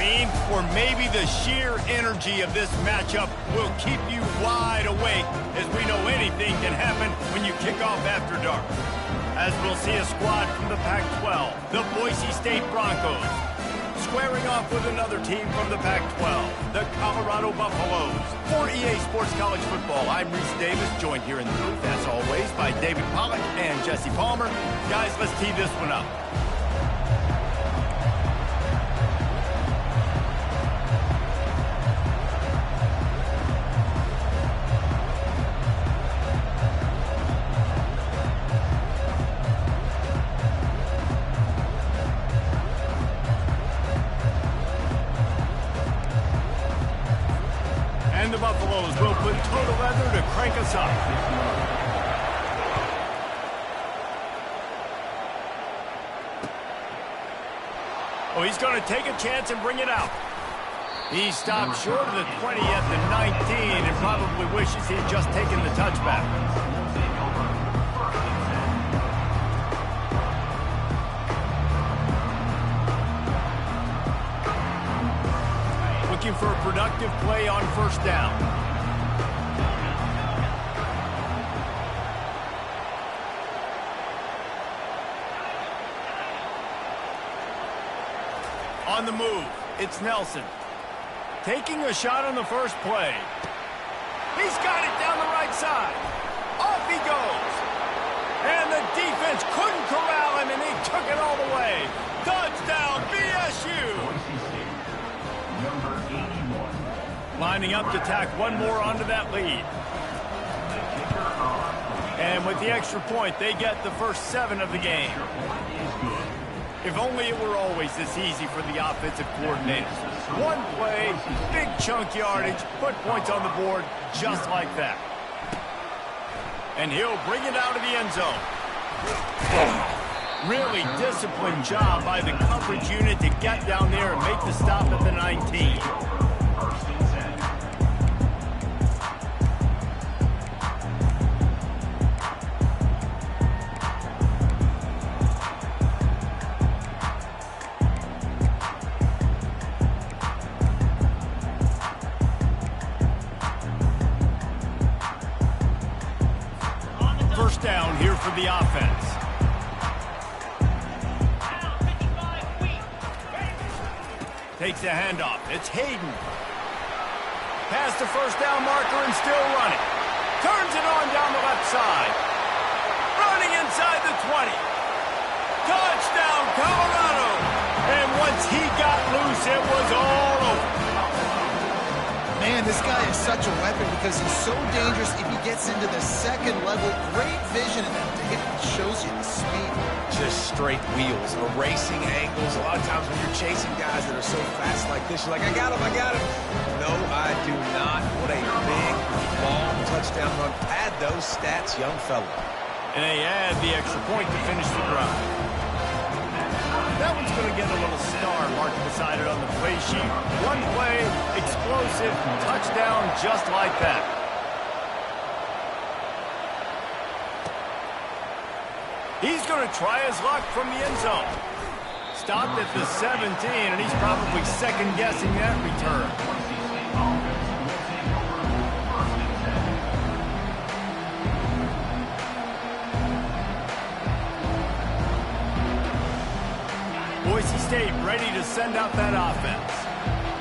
team, or maybe the sheer energy of this matchup will keep you wide awake, as we know anything can happen when you kick off after dark. As we'll see a squad from the Pac-12, the Boise State Broncos, squaring off with another team from the Pac-12, the Colorado Buffaloes. For EA Sports College Football, I'm Reese Davis, joined here in the booth, as always, by David Pollack and Jesse Palmer. Guys, let's tee this one up. And the Buffaloes will put total leather to crank us up. Oh, he's going to take a chance and bring it out. He stopped short of the 20 at the 19 and probably wishes he'd just taken the touchback. Looking for a productive play on first down. On the move, it's Nelson. Taking a shot on the first play. He's got it down the right side. Off he goes. And the defense couldn't corral him, and he took it all the way. Touchdown, BSU! Lining up to tack one more onto that lead. And with the extra point, they get the first 7 of the game. If only it were always this easy for the offensive coordinators. One play, big chunk yardage, put points on the board just like that. And he'll bring it out of the end zone. Really disciplined job by the coverage unit to get down there and make the stop at the 19. First down here for the offense. Takes a handoff. It's Hayden. Past the first down marker and still running. Turns it on down the left side. Running inside the 20. Touchdown, Colorado. And once he got loose, it was all over. Man, this guy is such a weapon because he's so dangerous if he gets into the second level. Great vision, and it shows you the speed. Just straight wheels, erasing angles. A lot of times when you're chasing guys that are so fast like this, you're like, I got him. No, I do not. What a big, long touchdown run. Add those stats, young fella. And they add the extra point to finish the drive. That one's going to get a little star marked beside it on the play sheet. One play, explosive, touchdown just like that. He's going to try his luck from the end zone. Stopped at the 17, and he's probably second-guessing that return. Boise State ready to send out that offense.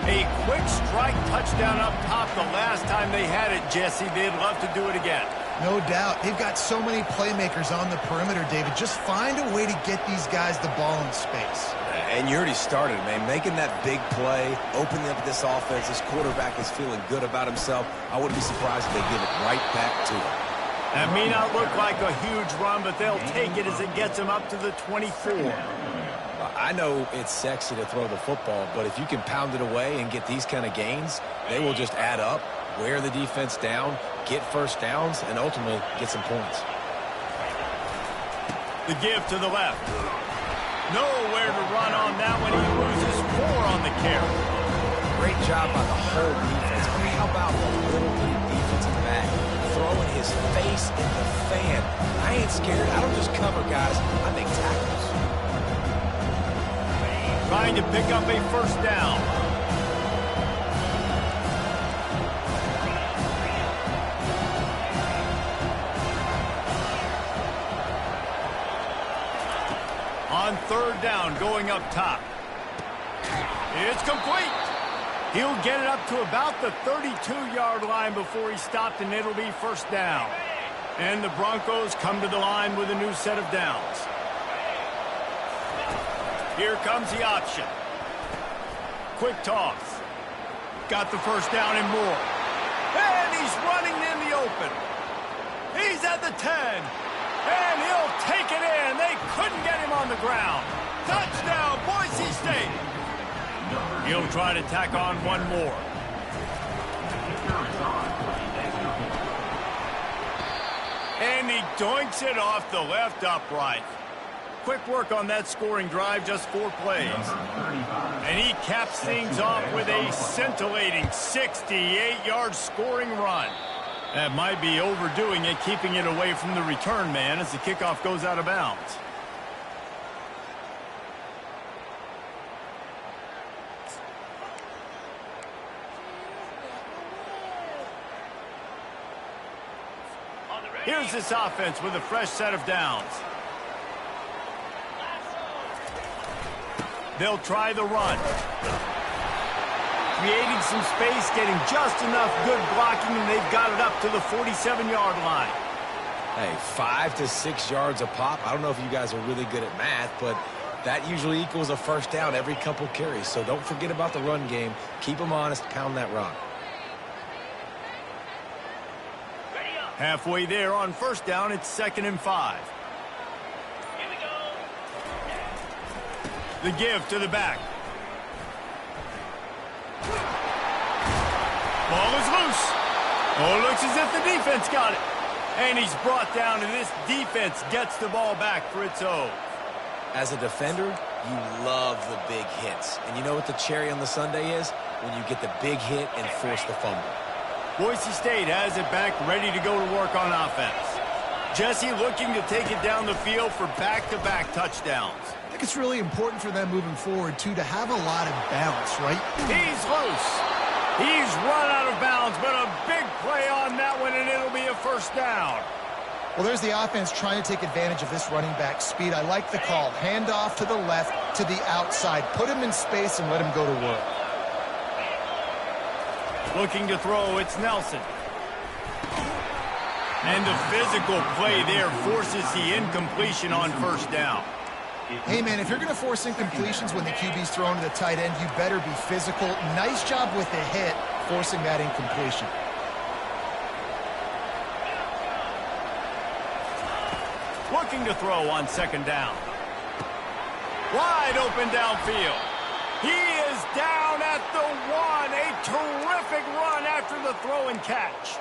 A quick strike touchdown up top the last time they had it, Jesse. They'd love to do it again. No doubt. They've got so many playmakers on the perimeter, David. Just find a way to get these guys the ball in space. And you already started, man. Making that big play, opening up this offense. This quarterback is feeling good about himself. I wouldn't be surprised if they give it right back to him. That may not look like a huge run, but they'll take it as it gets them up to the 24. I know it's sexy to throw the football, but if you can pound it away and get these kind of gains, they will just add up, wear the defense down, get first downs, and ultimately get some points. The give to the left. Nowhere to run on that one. He loses 4 on the carry. Great job by the whole defense, but how about the little bitty defensive back throwing his face in the fan? I ain't scared. I don't just cover guys. I make tackles. Trying to pick up a first down. third down going up top. It's complete. He'll get it up to about the 32-yard line before he stopped, and it'll be first down. And the Broncos come to the line with a new set of downs. Here comes the option. Quick toss. Got the first down and more. And he's running in the open. He's at the 10. And he'll take it in. They couldn't get him on the ground. Touchdown, Boise State. He'll try to tack on one more. And he doinks it off the left upright. Quick work on that scoring drive, just 4 plays. And he caps things off with a scintillating 68-yard scoring run. That might be overdoing it, keeping it away from the return man as the kickoff goes out of bounds. Here's this offense with a fresh set of downs. They'll try the run. Creating some space, getting just enough good blocking, and they've got it up to the 47-yard line. Hey, 5 to 6 yards a pop. I don't know if you guys are really good at math, but that usually equals a first down every couple carries. So don't forget about the run game. Keep them honest, pound that rock. Halfway there on first down, it's 2nd and 5. Here we go. The give to the back. Ball is loose. Oh, it looks as if the defense got it. And he's brought down, and this defense gets the ball back for its own. As a defender, you love the big hits. And you know what the cherry on the sundae is? When you get the big hit and force the fumble. Boise State has it back, ready to go to work on offense. Jesse looking to take it down the field for back-to-back touchdowns. I think it's really important for them moving forward, too, to have a lot of balance, right? He's loose. He's run out of bounds, but a big play on that one, and it'll be a first down. Well, there's the offense trying to take advantage of this running back speed. I like the call. Hand off to the left, to the outside. Put him in space and let him go to work. Looking to throw, it's Nelson. And the physical play there forces the incompletion on first down. Hey, man, if you're going to force incompletions when the QB's thrown to the tight end, you better be physical. Nice job with the hit, forcing that incompletion. Looking to throw on 2nd down. Wide open downfield. He is down at the 1. A terrific run after the throw and catch.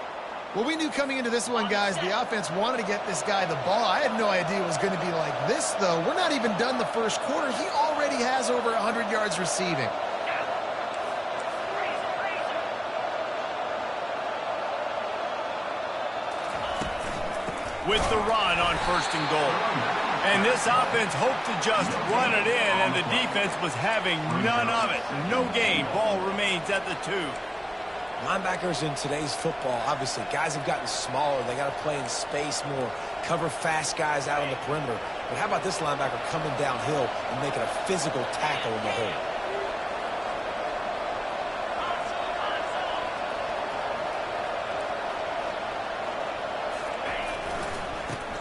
Well, we knew coming into this one, guys, the offense wanted to get this guy the ball. I had no idea it was going to be like this, though. We're not even done the first quarter. He already has over 100 yards receiving. With the run on 1st and goal. And this offense hoped to just run it in, and the defense was having none of it. No gain. Ball remains at the 2. Linebackers in today's football, obviously, guys have gotten smaller. They got to play in space more, cover fast guys out on the perimeter. But how about this linebacker coming downhill and making a physical tackle in the hole?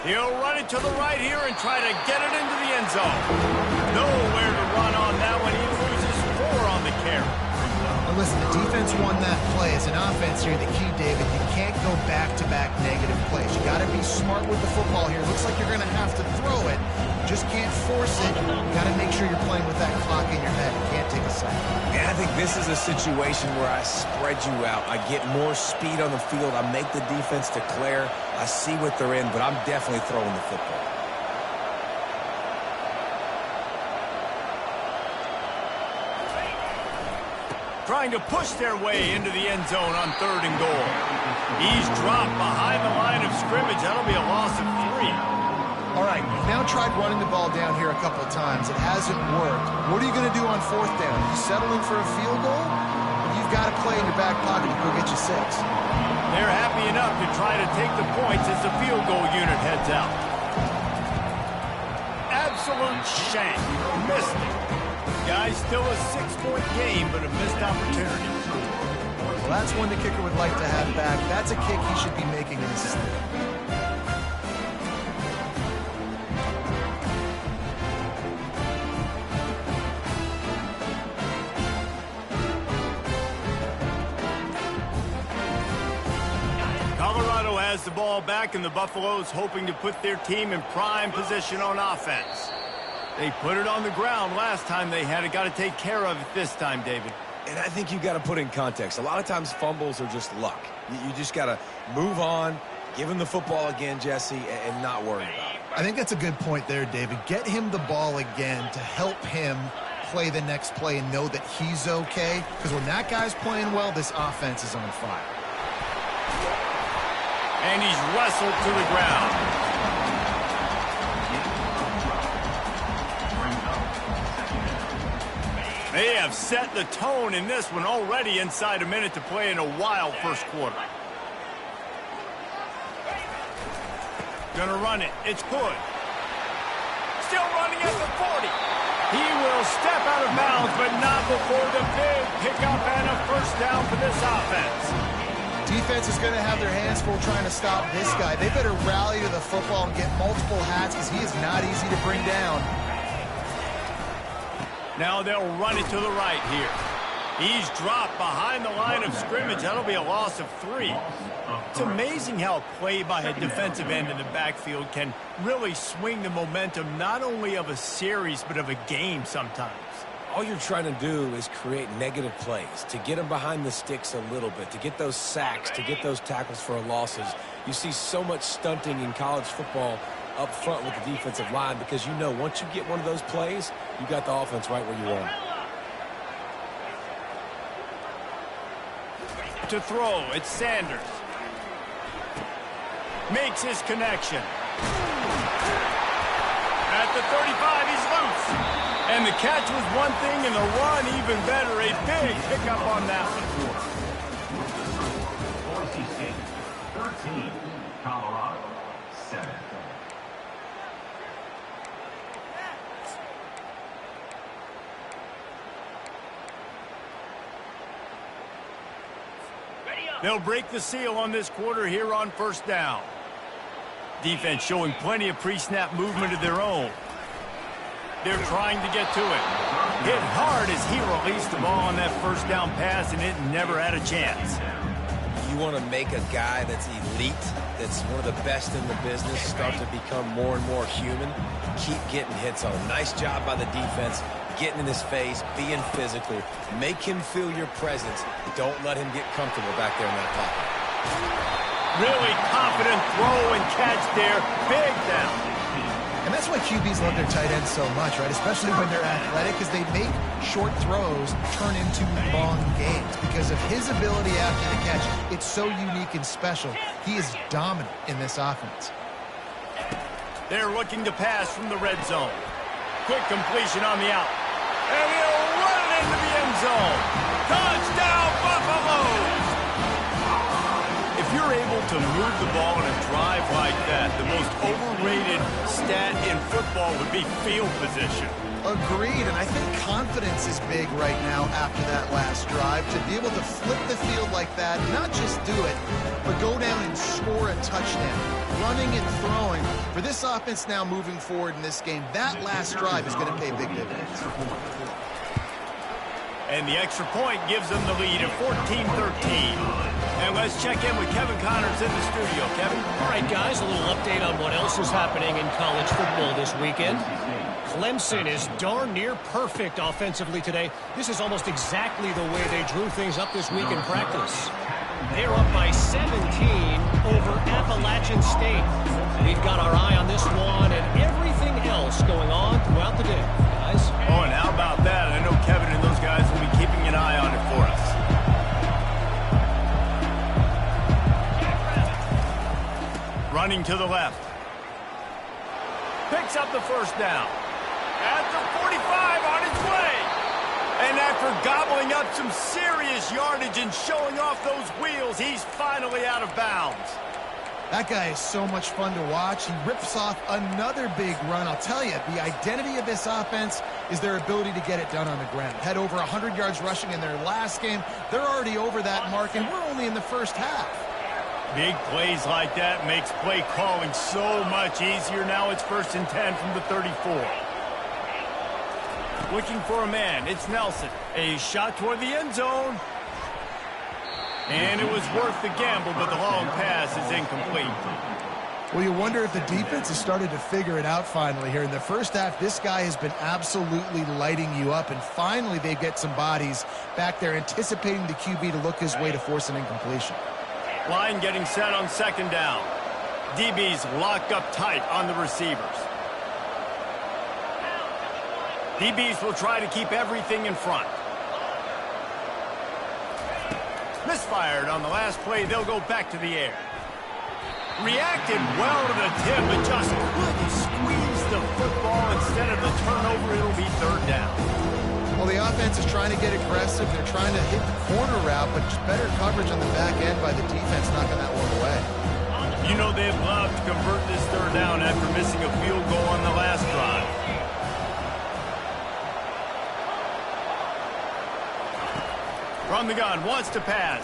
He'll run it to the right here and try to get it into the end zone. Nowhere to run on that one. He loses 4 on the carry. Now listen, the defense won that play. As an offense here, the key, David, you can't go back-to-back negative plays. You got to be smart with the football here. Looks like you're going to have to throw it. Just can't force it. You got to make sure you're playing with that clock in your head. You can't take a sack. And I think this is a situation where I spread you out. I get more speed on the field. I make the defense declare. I see what they're in, but I'm definitely throwing the football. Trying to push their way into the end zone on 3rd and goal. He's dropped behind the line of scrimmage. That'll be a loss of 3. All right, you've now tried running the ball down here a couple of times. It hasn't worked. What are you going to do on 4th down? Are you settling for a field goal? You've got to play in your back pocket to go get you 6. They're happy enough to try to take the points as the field goal unit heads out. absolute shank. Missed it. Guys, still a 6-point game, but a missed opportunity. Well, that's one the kicker would like to have back. That's a kick he should be making in his sleep. Colorado has the ball back, and the Buffaloes hoping to put their team in prime position on offense. They put it on the ground last time they had it. Got to take care of it this time, David. And I think you got to put in context. A lot of times fumbles are just luck. You just got to move on, give him the football again, Jesse, and not worry about it. I think that's a good point there, David. Get him the ball again to help him play the next play and know that he's okay. Because when that guy's playing well, this offense is on fire. And he's wrestled to the ground. They have set the tone in this one already inside a minute to play in a wild first quarter. Gonna run it. It's good. Still running at the 40. He will step out of bounds, but not before the big pickup and a first down for this offense. Defense is going to have their hands full trying to stop this guy. They better rally to the football and get multiple hats because he is not easy to bring down. Now they'll run it to the right here. He's dropped behind the line of scrimmage. That'll be a loss of 3. It's amazing how a play by a defensive end in the backfield can really swing the momentum not only of a series but of a game sometimes. All you're trying to do is create negative plays, to get them behind the sticks a little bit, to get those sacks, to get those tackles for losses. You see so much stunting in college football up front with the defensive line because you know once you get one of those plays, you got the offense right where you want it. To throw, it's Sanders. Makes his connection. At the 35, he's loose. And the catch was one thing, and the run even better. A big pickup on that one. Boise State, 13. Colorado, 7. They'll break the seal on this quarter here on first down. Defense showing plenty of pre-snap movement of their own. They're trying to get to it. Hit hard as he released the ball on that first down pass, and it never had a chance. You want to make a guy that's elite, that's one of the best in the business, start to become more and more human. Keep getting hits on him. Nice job by the defense, getting in his face, being physical. Make him feel your presence. Don't let him get comfortable back there in that pocket. Really confident throw and catch there. Big down. And that's why QBs love their tight ends so much, right? Especially when they're athletic, because they make short throws turn into long games. Because of his ability after the catch, it's so unique and special. He is dominant in this offense. They're looking to pass from the red zone. Quick completion on the out. And he'll run it into the end zone. Touchdown, Buffaloes! If you're able to move the ball in a drive like that, the most overrated stat in football would be field position. Agreed, and I think confidence is big right now after that last drive. To be able to flip the field like that, not just do it, but go down and score a touchdown. Running and throwing. For this offense now moving forward in this game, that last drive is going to pay big dividends. And the extra point gives them the lead at 14-13. And let's check in with Kevin Connors in the studio. Kevin? All right, guys, a little update on what else is happening in college football this weekend. Clemson is darn near perfect offensively today. This is almost exactly the way they drew things up this week in practice. They're up by 17 over Appalachian State. We've got our eye on this one and everything else going on throughout the day, guys. Oh, and how about that? I know Kevin and those guys will be keeping an eye on it for us. Running to the left. Picks up the first down. At the 45 on its way. And after gobbling up some serious yardage and showing off those wheels, he's finally out of bounds. That guy is so much fun to watch. He rips off another big run. I'll tell you, the identity of this offense is their ability to get it done on the ground. Had over 100 yards rushing in their last game. They're already over that mark, and we're only in the first half. Big plays like that makes play calling so much easier. Now it's 1st and 10 from the 34. Looking for a man. It's Nelson. A shot toward the end zone. And it was worth the gamble, but the long pass is incomplete. Well, you wonder if the defense has started to figure it out finally here. In the first half, this guy has been absolutely lighting you up, and finally they get some bodies back there anticipating the QB to look his way to force an incompletion. Line getting set on 2nd down. DBs locked up tight on the receivers. DBs will try to keep everything in front. Misfired on the last play. They'll go back to the air. Reacted well to the tip, but just couldn't squeeze the football. Instead of the turnover, it'll be 3rd down. Well, the offense is trying to get aggressive. They're trying to hit the corner route, but just better coverage on the back end by the defense knocking that one away. You know they'd love to convert this 3rd down after missing a field goal on the last drive. From the gun, wants to pass.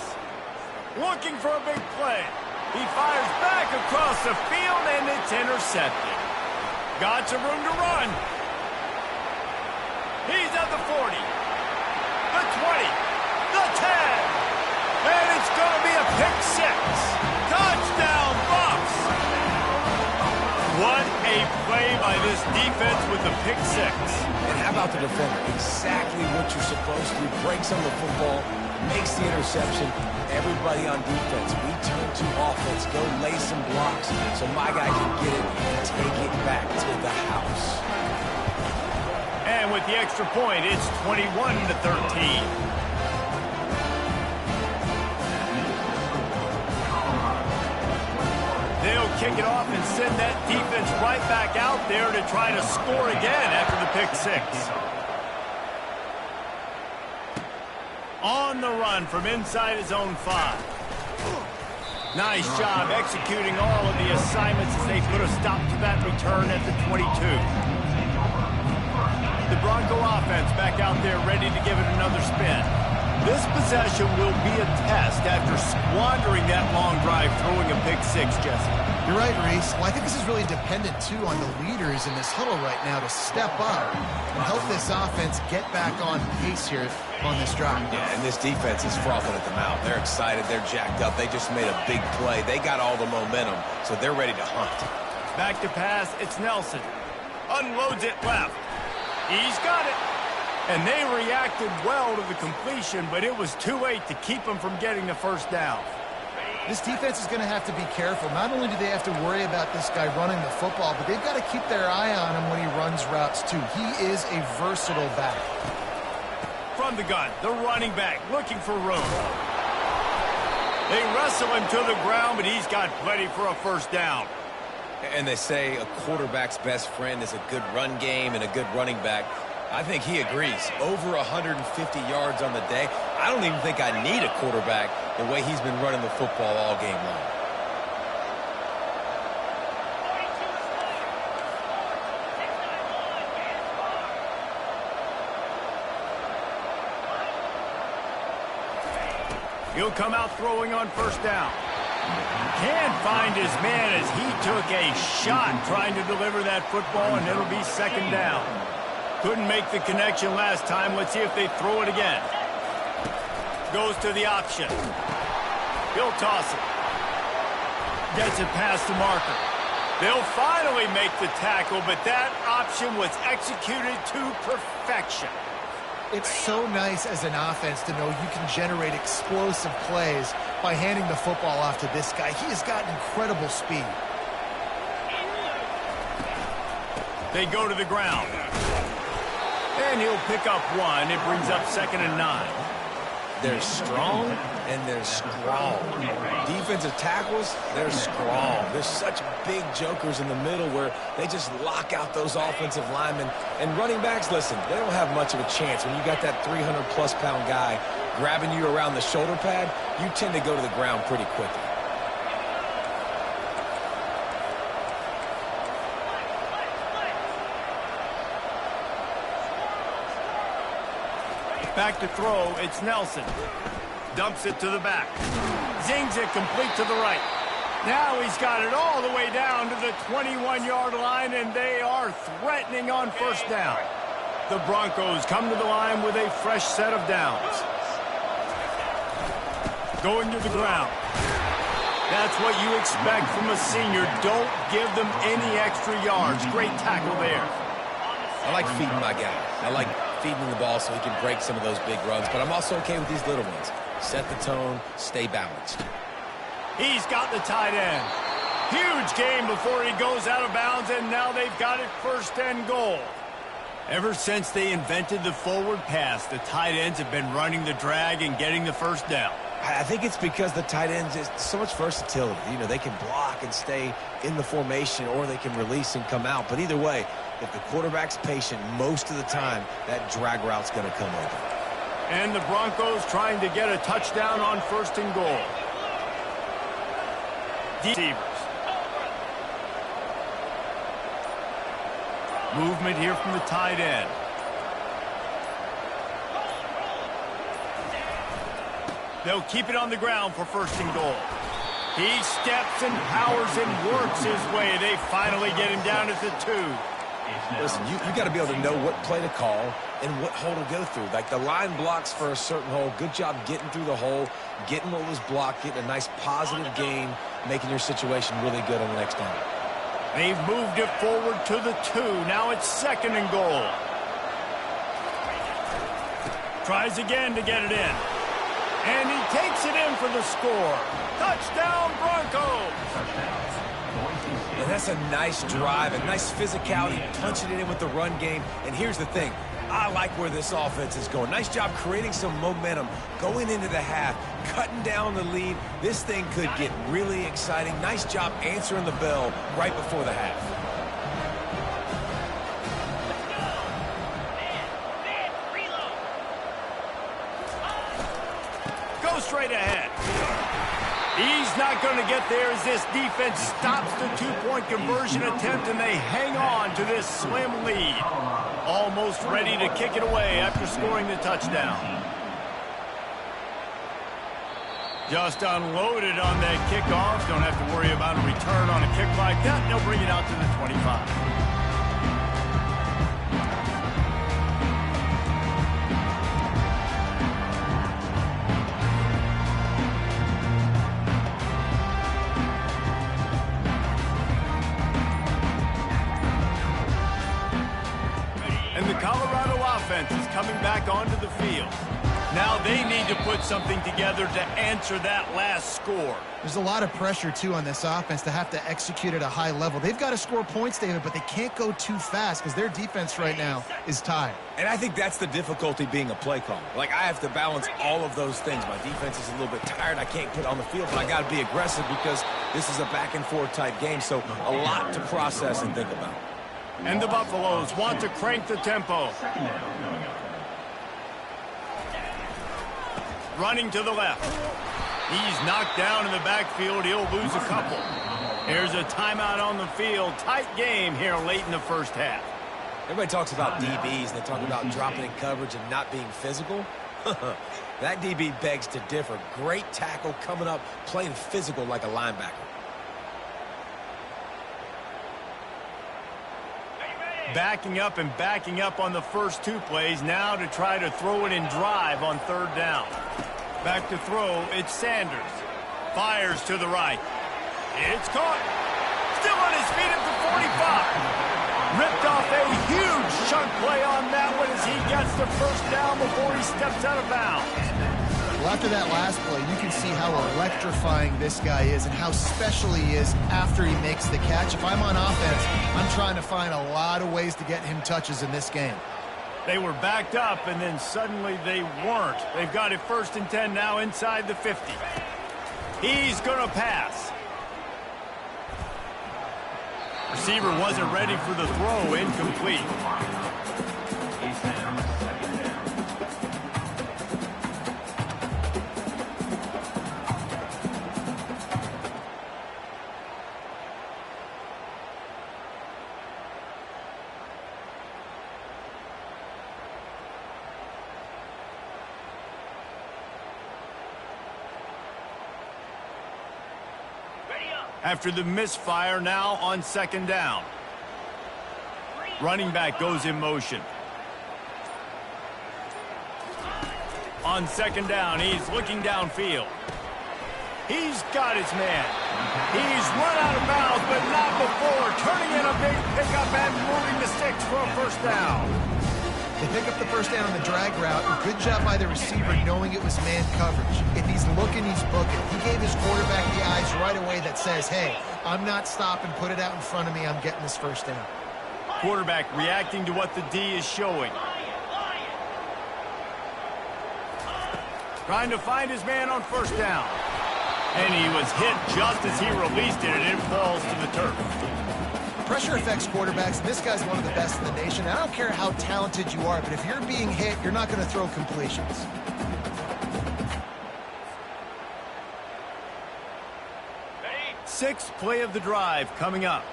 Looking for a big play. He fires back across the field, and it's intercepted. Got some room to run. He's at the 40, the 20, the 10, and it's going to be a pick 6. Touchdown, Bucs! What a play by this defense with the pick 6. And how about the defender? Exactly what you're supposed to do. Breaks on the football, makes the interception. Everybody on defense, we turn to offense. Go lay some blocks so my guy can get it and take it back to the house. And with the extra point, it's 21-13. They'll kick it off and send that defense right back out there to try to score again after the pick 6. On the run from inside his own 5. Nice job executing all of the assignments as they put a stop to that return at the 22. The Bronco offense back out there ready to give it another spin. This possession will be a test after squandering that long drive throwing a pick 6, Jesse. You're right, Reese. Well, I think this is really dependent, too, on the leaders in this huddle right now to step up and help this offense get back on pace here on this drive. Yeah, and this defense is frothing at the mouth. They're excited. They're jacked up. They just made a big play. They got all the momentum, so they're ready to hunt. Back to pass. It's Nelson. Unloads it left. He's got it. And they reacted well to the completion, but it was too late to keep them from getting the 1st down. This defense is going to have to be careful. Not only do they have to worry about this guy running the football, but they've got to keep their eye on him when he runs routes, too. He is a versatile back. From the gun, the running back looking for room. They wrestle him to the ground, but he's got plenty for a 1st down. And they say a quarterback's best friend is a good run game and a good running back. I think he agrees. Over 150 yards on the day. I don't even think I need a quarterback the way he's been running the football all game long. He'll come out throwing on 1st down. Can't find his man as he took a shot trying to deliver that football, and it'll be 2nd down. Couldn't make the connection last time. Let's see if they throw it again. Goes to the option. He'll toss it. Gets it past the marker. They'll finally make the tackle, but that option was executed to perfection. It's so nice as an offense to know you can generate explosive plays by handing the football off to this guy. He has got incredible speed. They go to the ground. And he'll pick up 1. It brings up 2nd and 9. They're strong and they're strong. Defensive tackles, they're strong. There's such big jokers in the middle where they just lock out those offensive linemen. And running backs, listen, they don't have much of a chance. When you got that 300-plus pound guy grabbing you around the shoulder pad, you tend to go to the ground pretty quickly. Back to throw, it's Nelson. Dumps it to the back. Zings it complete to the right. Now he's got it all the way down to the 21-yard line, and they are threatening on first down. The Broncos come to the line with a fresh set of downs. Going to the ground. That's what you expect from a senior. Don't give them any extra yards. Great tackle there. I like feeding my guy. I like feeding him the ball so he can break some of those big runs, but I'm also okay with these little ones. Set the tone, stay balanced. He's got the tight end. Huge game before he goes out of bounds, and now they've got it first and goal. Ever since they invented the forward pass, the tight ends have been running the drag and getting the first down. I think it's because the tight ends is so much versatility. You know, they can block and stay in the formation, or they can release and come out. But either way, if the quarterback's patient most of the time, that drag route's going to come open. And the Broncos trying to get a touchdown on first and goal. Receivers. Movement here from the tight end. They'll keep it on the ground for first and goal. He steps and powers and works his way. They finally get him down at the 2. Listen, you got to be able to know what play to call and what hole to go through. Like the line blocks for a certain hole. Good job getting through the hole, getting what was blocked, getting a nice positive gain, making your situation really good on the next down. They've moved it forward to the 2. Now it's second and goal. Tries again to get it in. And he takes it in for the score. Touchdown, Broncos! And that's a nice drive, a nice physicality, punching it in with the run game. And here's the thing. I like where this offense is going. Nice job creating some momentum, going into the half, cutting down the lead. This thing could get really exciting. Nice job answering the bell right before the half. Go straight ahead. He's not going to get there as this defense stops the two-point conversion attempt, and they hang on to this slim lead. Almost ready to kick it away after scoring the touchdown. Just unloaded on that kickoff. Don't have to worry about a return on a kick like that. They'll bring it out to the 25. Is coming back onto the field. Now they need to put something together to answer that last score. There's a lot of pressure, too, on this offense to have to execute at a high level. They've got to score points, David, but they can't go too fast because their defense right now is tired. And I think that's the difficulty being a play caller. Like, I have to balance all of those things. My defense is a little bit tired. I can't put it on the field, but I got to be aggressive because this is a back-and-forth type game, so a lot to process and think about. And the Buffaloes want to crank the tempo. Running to the left. He's knocked down in the backfield. He'll lose a couple. There's a timeout on the field. Tight game here late in the first half. Everybody talks about DBs. They talk about dropping in coverage and not being physical. That DB begs to differ. Great tackle coming up, playing physical like a linebacker. Backing up on the first 2 plays now to try to throw it in drive on third down. Back to throw, it's Sanders. Fires to the right. It's caught. Still on his feet at the 45. Ripped off a huge chunk play on that one as he gets the first down before he steps out of bounds. Well, after that last play, you can see how electrifying this guy is and how special he is after he makes the catch. If I'm on offense, I'm trying to find a lot of ways to get him touches in this game. They were backed up, and then suddenly they weren't. They've got it first and 10 now inside the 50. He's going to pass. Receiver wasn't ready for the throw, incomplete. After the misfire, now on second down. Running back goes in motion. On second down, he's looking downfield. He's got his man. He's run out of bounds, but not before turning in a big pickup and moving the sticks for a first down. They pick up the first down on the drag route. Good job by the receiver knowing it was man coverage. If he's looking, he's booking. He gave his quarterback the eyes right away that says, hey, I'm not stopping. Put it out in front of me. I'm getting this first down. Quarterback reacting to what the D is showing. Trying to find his man on first down. And he was hit just as he released it, and it falls to the turf. Pressure affects quarterbacks, and this guy's one of the best in the nation. I don't care how talented you are, but if you're being hit, you're not going to throw completions. Sixth play of the drive coming up.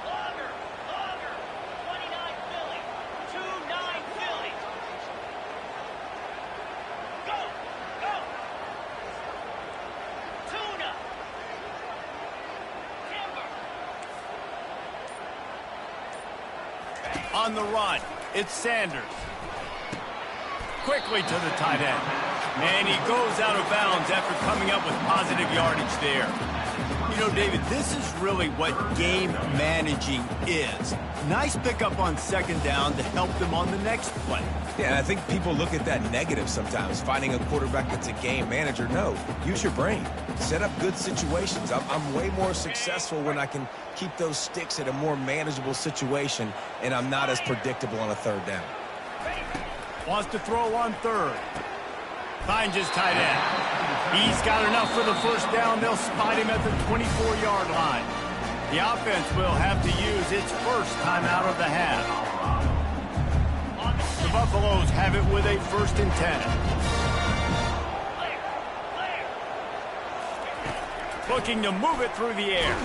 Longer. 29 Philly. 2-9 Philly. Go. Tuna. Timber. On the run, it's Sanders. Quickly to the tight end. And he goes out of bounds after coming up with positive yardage there. You know, David, this is really what game managing is. Nice pickup on second down to help them on the next play. Yeah, and I think people look at that negative sometimes, finding a quarterback that's a game manager. No, use your brain. Set up good situations. I'm way more successful when I can keep those sticks at a more manageable situation, and I'm not as predictable on a third down. Wants to throw on third. Finds his tight end. He's got enough for the first down. They'll spot him at the 24-yard line. The offense will have to use its first timeout of the half. The Buffaloes have it with a 1st and 10. Looking to move it through the air.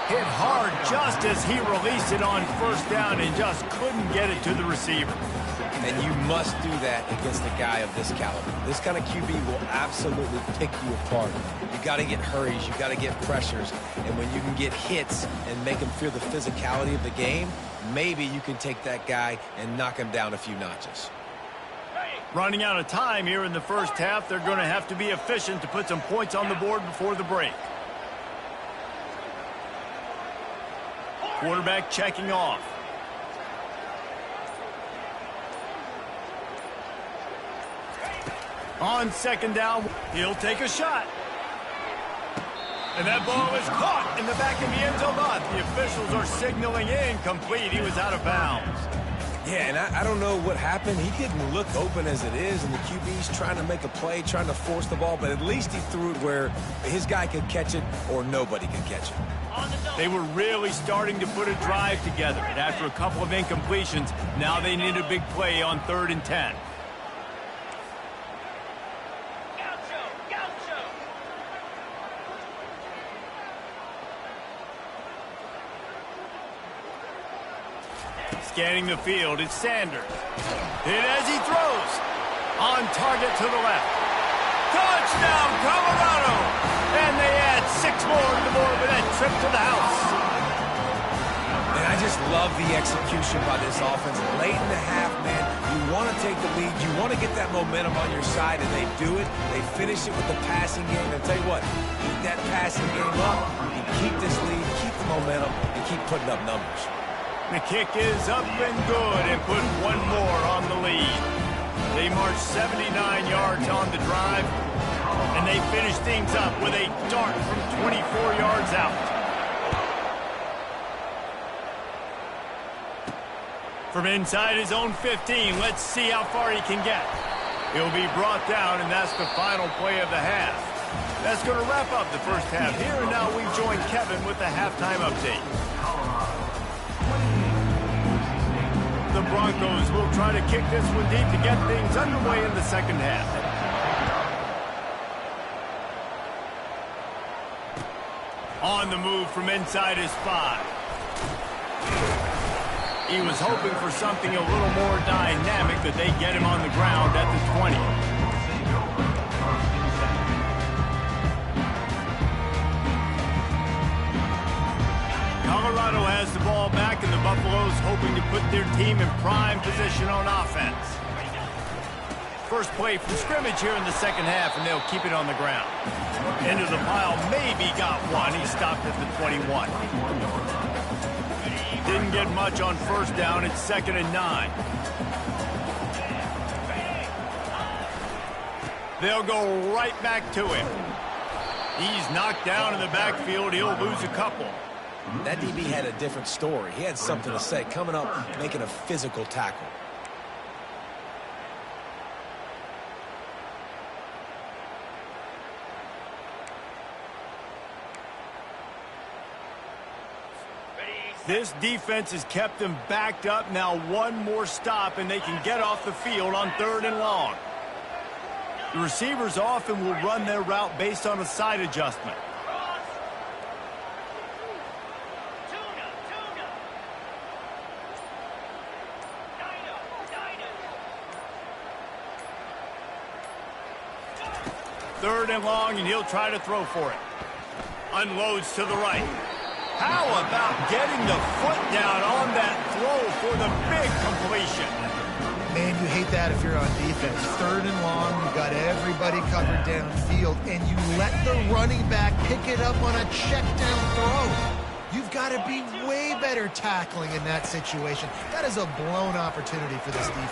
Hit hard just as he released it on first down and just couldn't get it to the receiver. And you must do that against a guy of this caliber. This kind of QB will absolutely pick you apart. You got to get hurries, you got to get pressures, and when you can get hits and make him feel the physicality of the game, maybe you can take that guy and knock him down a few notches. Running out of time here in the first half, they're going to have to be efficient to put some points on the board before the break. Quarterback checking off. On second down, he'll take a shot. And that ball is caught in the back of the end zone. The officials are signaling incomplete. He was out of bounds. Yeah, and I don't know what happened. He didn't look open as it is, and the QB's trying to make a play, trying to force the ball, but at least he threw it where his guy could catch it or nobody could catch it. They were really starting to put a drive together. And after a couple of incompletions, now they need a big play on 3rd and 10. Scanning the field, it's Sanders. Hit as he throws. On target to the left. Touchdown, Colorado! And they add 6 more to the board with that trip to the house. And I just love the execution by this offense. Late in the half, man, you want to take the lead. You want to get that momentum on your side, and they do it. They finish it with the passing game. And I'll tell you what, keep that passing game up. You keep this lead, keep the momentum, and keep putting up numbers. The kick is up and good and put 1 more on the lead. They march 79 yards on the drive, and they finish things up with a dart from 24 yards out. From inside his own 15, let's see how far he can get. He'll be brought down, and that's the final play of the half. That's going to wrap up the first half here, and now we join Kevin with the halftime update. The Broncos will try to kick this one deep to get things underway in the second half. On the move from inside his 5. He was hoping for something a little more dynamic, but they get him on the ground at the 20. Buffalo's hoping to put their team in prime position on offense. First play from scrimmage here in the second half, and they'll keep it on the ground. Into the pile, maybe got one. He stopped at the 21. Didn't get much on first down. It's 2nd and 9. They'll go right back to him. He's knocked down in the backfield. He'll lose a couple. That DB had a different story. He had something to say, coming up, making a physical tackle. This defense has kept them backed up. Now one more stop, and they can get off the field on 3rd and long. The receivers often will run their route based on a side adjustment. Third and long, and he'll try to throw for it. Unloads to the right. How about getting the foot down on that throw for the big completion? Man, you hate that if you're on defense. 3rd and long, you got everybody covered downfield, and you let the running back pick it up on a check down throw. You've got to be way better tackling in that situation. That is a blown opportunity for this defense.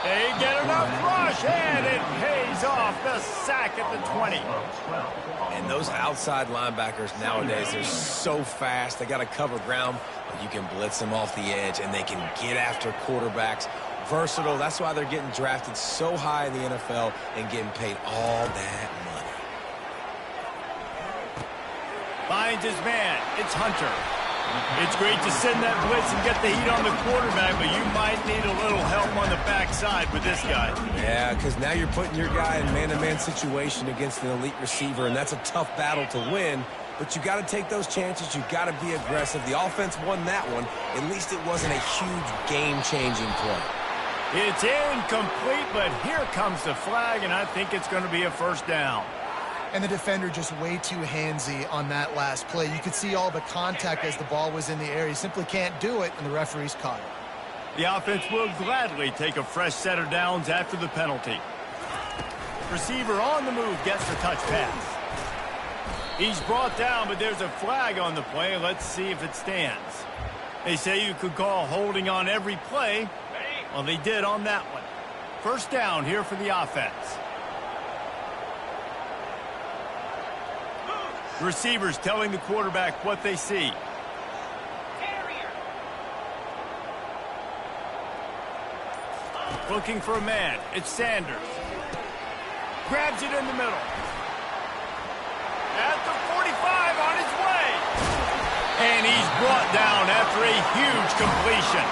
They get enough rush, and it pays off. The sack at the 20. And those outside linebackers nowadays, they're so fast. They got to cover ground, but you can blitz them off the edge, and they can get after quarterbacks. Versatile. That's why they're getting drafted so high in the NFL and getting paid all that money. Finds his man. It's Hunter. It's great to send that blitz and get the heat on the quarterback, but you might need a little help on the backside with this guy. Yeah, because now you're putting your guy in man-to-man situation against an elite receiver, and that's a tough battle to win. But you got to take those chances. You got to be aggressive. The offense won that one. At least it wasn't a huge game-changing play. It's incomplete, but here comes the flag, and I think it's going to be a first down. And the defender just way too handsy on that last play. You could see all the contact as the ball was in the air. He simply can't do it, and the referee's caught it. The offense will gladly take a fresh set of downs after the penalty. Receiver on the move gets the touch pass. He's brought down, but there's a flag on the play. Let's see if it stands. They say you could call holding on every play. Well, they did on that one. First down here for the offense. The receivers telling the quarterback what they see. Looking for a man. It's Sanders. Grabs it in the middle. At the 45 on his way. And he's brought down after a huge completion.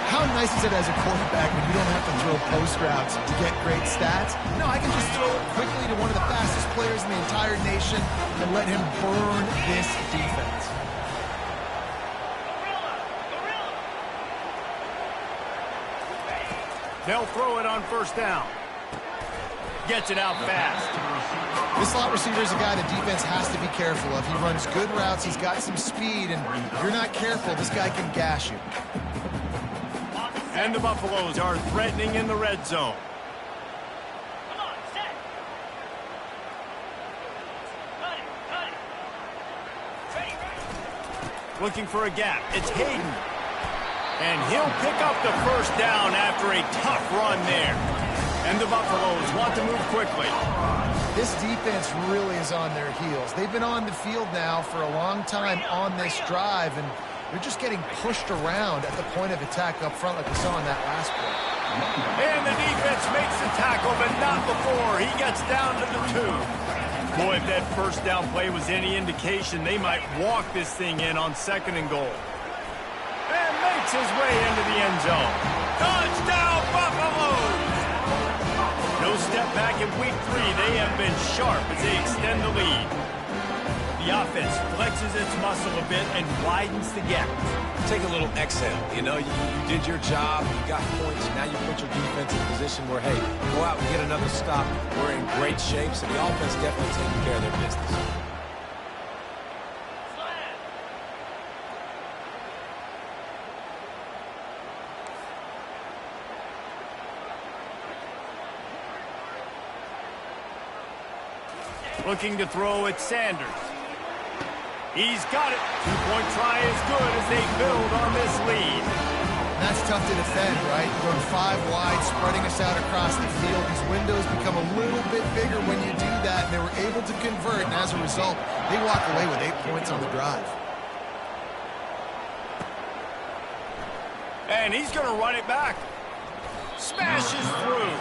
How nice is it as a quarterback when you don't have to throw post routes to get great stats? No, I can just throw it quickly to one of the fastest players in the entire nation and let him burn this defense. They'll throw it on first down. Gets it out fast. This slot receiver is a guy the defense has to be careful of. He runs good routes, he's got some speed, and if you're not careful, this guy can gash you. And the Buffaloes are threatening in the red zone. Come on, set. Cut it. Ready. Looking for a gap. It's Hayden. And he'll pick up the first down after a tough run there. And the Buffaloes want to move quickly. This defense really is on their heels. They've been on the field now for a long time on this drive, and they're just getting pushed around at the point of attack up front like we saw in that last play. And the defense makes the tackle, but not before. He gets down to the 2. Boy, if that first down play was any indication, they might walk this thing in on 2nd and goal. And makes his way into the end zone. Touchdown, Buffaloes! No step back in week 3. They have been sharp as they extend the lead. The offense flexes its muscle a bit and widens the gap. Take a little exhale. You know, you did your job. You got points. Now you put your defense in a position where, hey, go out and get another stop. We're in great shape, so the offense definitely taking care of their business. Looking to throw at Sanders. He's got it. Two-point try is good as they build on this lead. That's tough to defend, right? Going 5 wide, spreading us out across the field. These windows become a little bit bigger when you do that, and they were able to convert, and as a result, they walk away with 8 points on the drive. And he's going to run it back. Smashes through.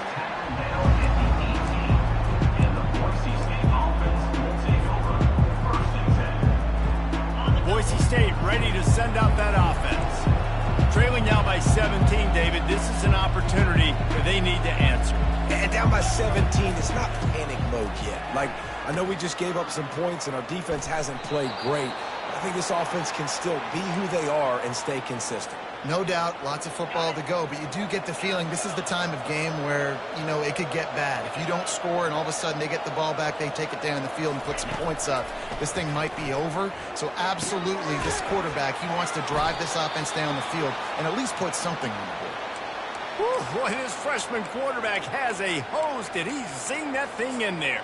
Boise State ready to send out that offense. Trailing now by 17, David. This is an opportunity that they need to answer. And down by 17, it's not panic mode yet. Like, I know we just gave up some points and our defense hasn't played great. I think this offense can still be who they are and stay consistent. No doubt, lots of football to go, but you do get the feeling this is the time of game where, you know, it could get bad. If you don't score and all of a sudden they get the ball back, they take it down the field and put some points up, this thing might be over. So absolutely, this quarterback, he wants to drive this offense down the field and at least put something on the board. Whew, boy, this freshman quarterback has a hose. Did he zing that thing in there?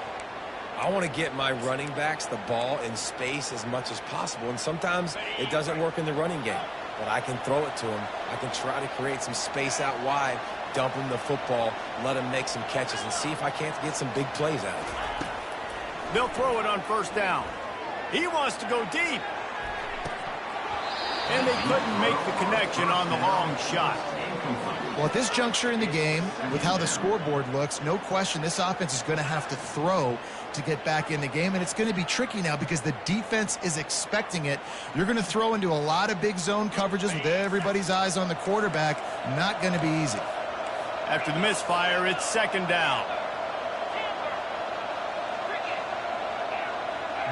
I want to get my running backs the ball in space as much as possible, and sometimes it doesn't work in the running game. But I can throw it to him. I can try to create some space out wide, dump him the football, let him make some catches, and see if I can't get some big plays out of it. They'll throw it on first down. He wants to go deep. And they couldn't make the connection on the long shot. Well, at this juncture in the game, with how the scoreboard looks, no question this offense is going to have to throw to get back in the game, and it's going to be tricky now because the defense is expecting it. You're going to throw into a lot of big zone coverages with everybody's eyes on the quarterback. Not going to be easy. After the misfire, it's second down.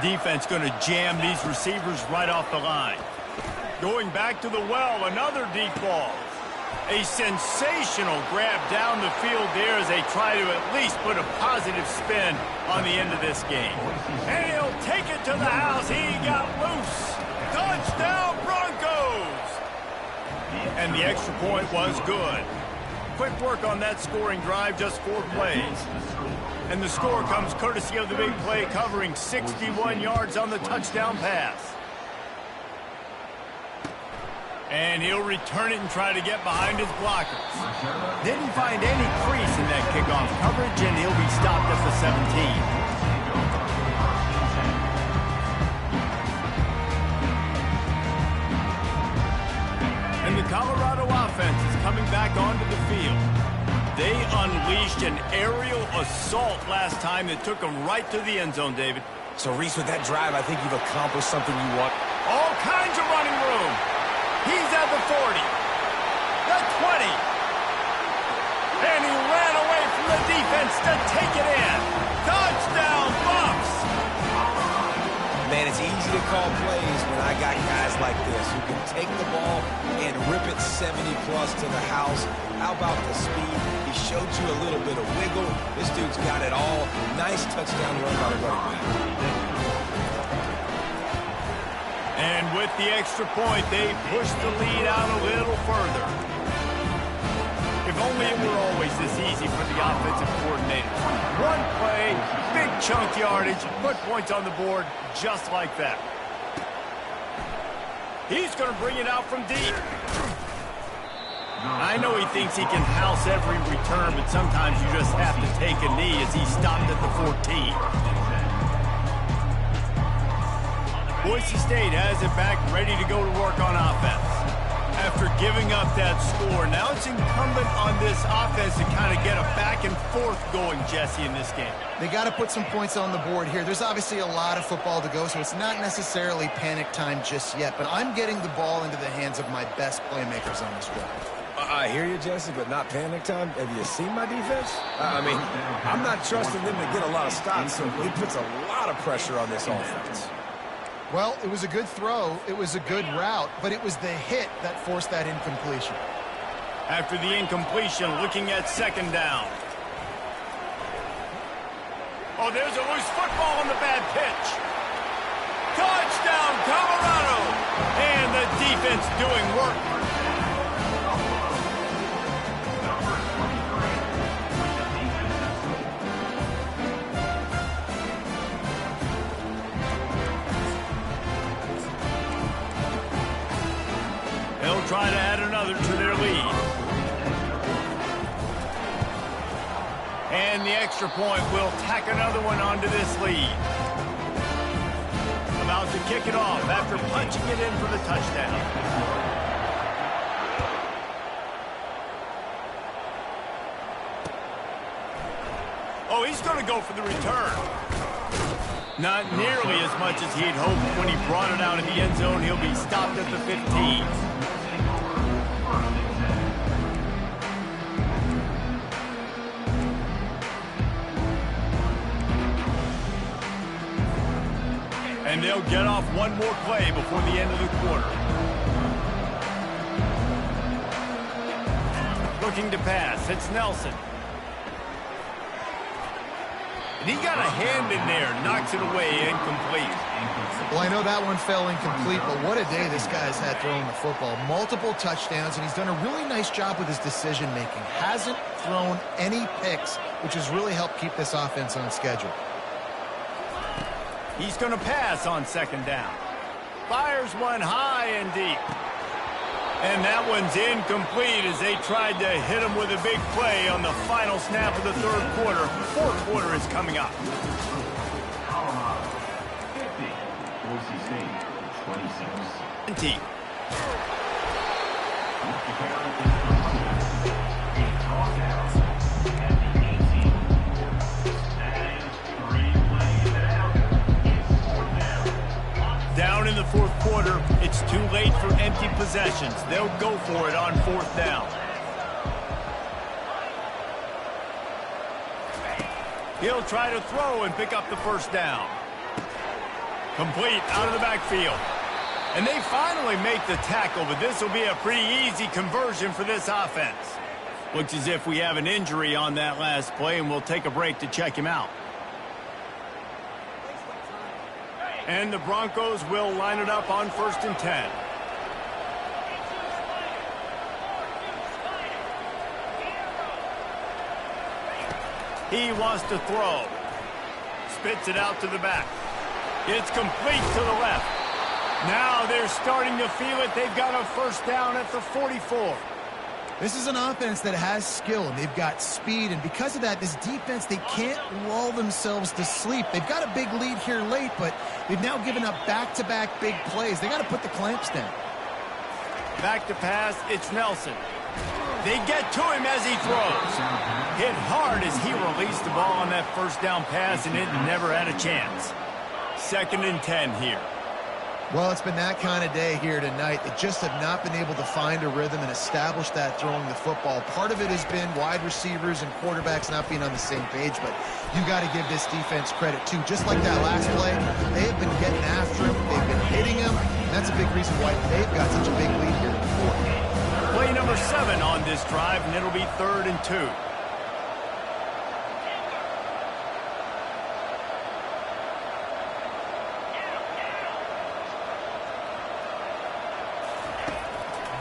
Defense going to jam these receivers right off the line. Going back to the well, another deep ball. A sensational grab down the field there as they try to at least put a positive spin on the end of this game. And he'll take it to the house. He got loose. Touchdown, Broncos! And the extra point was good. Quick work on that scoring drive, just 4 plays. And the score comes courtesy of the big play, covering 61 yards on the touchdown pass. And he'll return it and try to get behind his blockers. Didn't find any crease in that kickoff coverage, and he'll be stopped at the 17. And the Colorado offense is coming back onto the field. They unleashed an aerial assault last time that took them right to the end zone, David. So, Reese, with that drive, I think you've accomplished something you want. All kinds of running room. He's at the 40, the 20, and he ran away from the defense to take it in. Touchdown, Bucks! Man, it's easy to call plays when I got guys like this who can take the ball and rip it 70-plus to the house. How about the speed? He showed you a little bit of wiggle. This dude's got it all. Nice touchdown run by the running back. And with the extra point, they push the lead out a little further. If only it were always this easy for the offensive coordinator. One play, big chunk yardage, put points on the board just like that. He's going to bring it out from deep. I know he thinks he can house every return, but sometimes you just have to take a knee as he stopped at the 14. Boise State has it back, ready to go to work on offense. After giving up that score, now it's incumbent on this offense to kind of get a back and forth going, Jesse, in this game. They got to put some points on the board here. There's obviously a lot of football to go, so it's not necessarily panic time just yet, but I'm getting the ball into the hands of my best playmakers on this drive. I hear you, Jesse, but not panic time. Have you seen my defense? I mean, I'm not trusting them to get a lot of stops, so it puts a lot of pressure on this offense. Well, it was a good throw, it was a good route, but it was the hit that forced that incompletion. After the incompletion, looking at second down. Oh, there's a loose football on the bad pitch. Touchdown, Colorado! And the defense doing work. try to add another to their lead. And the extra point will tack another one onto this lead. About to kick it off after punching it in for the touchdown. Oh, he's going to go for the return. Not nearly as much as he'd hoped when he brought it out in the end zone. He'll be stopped at the 15. And they'll get off one more play before the end of the quarter. Looking to pass. It's Nelson. And he got a hand in there. Knocks it away. Incomplete. Well, I know that one fell incomplete, but what a day this guy's had throwing the football. Multiple touchdowns, and he's done a really nice job with his decision-making. Hasn't thrown any picks, which has really helped keep this offense on schedule. He's going to pass on second down. Fires one high and deep. And that one's incomplete as they tried to hit him with a big play on the final snap of the third quarter. Fourth quarter is coming up. Colorado 50, Boise State 26. 20. Down in the fourth quarter, it's too late for empty possessions. They'll go for it on fourth down. He'll try to throw and pick up the first down. Complete out of the backfield. And they finally make the tackle, but this will be a pretty easy conversion for this offense. Looks as if we have an injury on that last play, and we'll take a break to check him out. And the Broncos will line it up on 1st and 10. He wants to throw. Spits it out to the back. It's complete to the left. Now they're starting to feel it. They've got a first down at the 44. This is an offense that has skill, and they've got speed, and because of that, this defense, they can't lull themselves to sleep. They've got a big lead here late, but they've now given up back-to-back big plays. They got to put the clamps down. Back to pass, it's Nelson. They get to him as he throws. Hit hard as he released the ball on that first down pass, and it never had a chance. 2nd and 10 here. Well, it's been that kind of day here tonight. They just have not been able to find a rhythm and establish that throwing the football. Part of it has been wide receivers and quarterbacks not being on the same page, but you got to give this defense credit, too. Just like that last play, they have been getting after him. They've been hitting him, and that's a big reason why they've got such a big lead here in the fourth. Play number 7 on this drive, and it'll be 3rd and 2.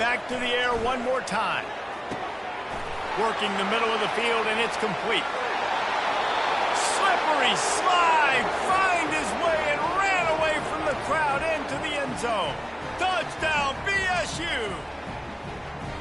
Back to the air one more time. Working the middle of the field, and it's complete. Slippery slide, find his way and ran away from the crowd into the end zone. Touchdown, BSU!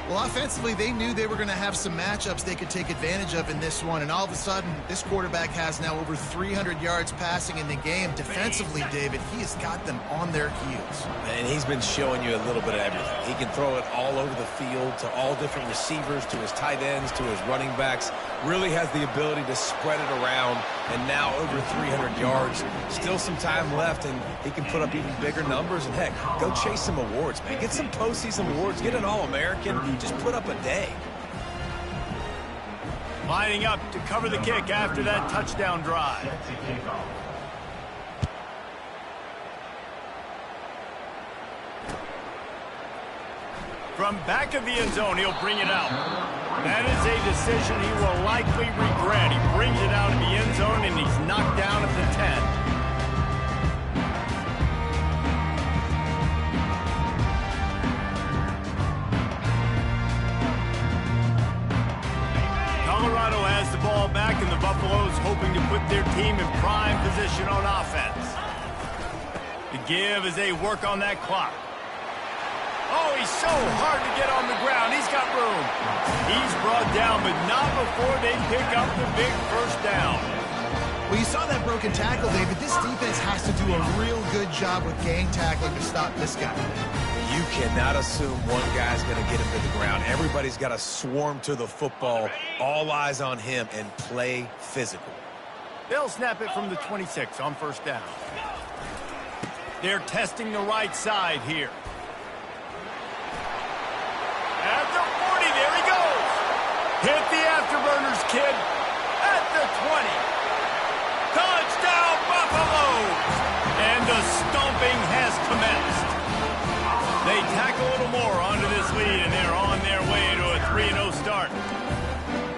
Well, offensively, they knew they were going to have some matchups they could take advantage of in this one, and all of a sudden, this quarterback has now over 300 yards passing in the game. Defensively, David, he has got them on their heels. And he's been showing you a little bit of everything. He can throw it all over the field to all different receivers, to his tight ends, to his running backs. Really has the ability to spread it around, and now over 300 yards. Still some time left, and he can put up even bigger numbers. And, heck, go chase some awards, man. Get some postseason awards. Get an All-American. Just put up a day. Lining up to cover the kick after that touchdown drive. From back of the end zone, he'll bring it out. That is a decision he will likely regret. He brings it out of the end zone, and he's knocked down at the 10. Colorado has the ball back, and the Buffaloes hoping to put their team in prime position on offense. The give as they work on that clock. Oh, he's so hard to get on the ground. He's got room. He's brought down, but not before they pick up the big first down. Well, you saw that broken tackle, David. This defense has to do a real good job with gang tackling to stop this guy. You cannot assume one guy's going to get him to the ground. Everybody's got to swarm to the football, all eyes on him, and play physical. They'll snap it from the 26 on first down. They're testing the right side here. At the 40, there he goes. Hit the afterburners, kid. At the 20. Touchdown, Buffaloes! And the stomping has commenced. They tack a little more onto this lead, and they're on their way to a 3-0 start.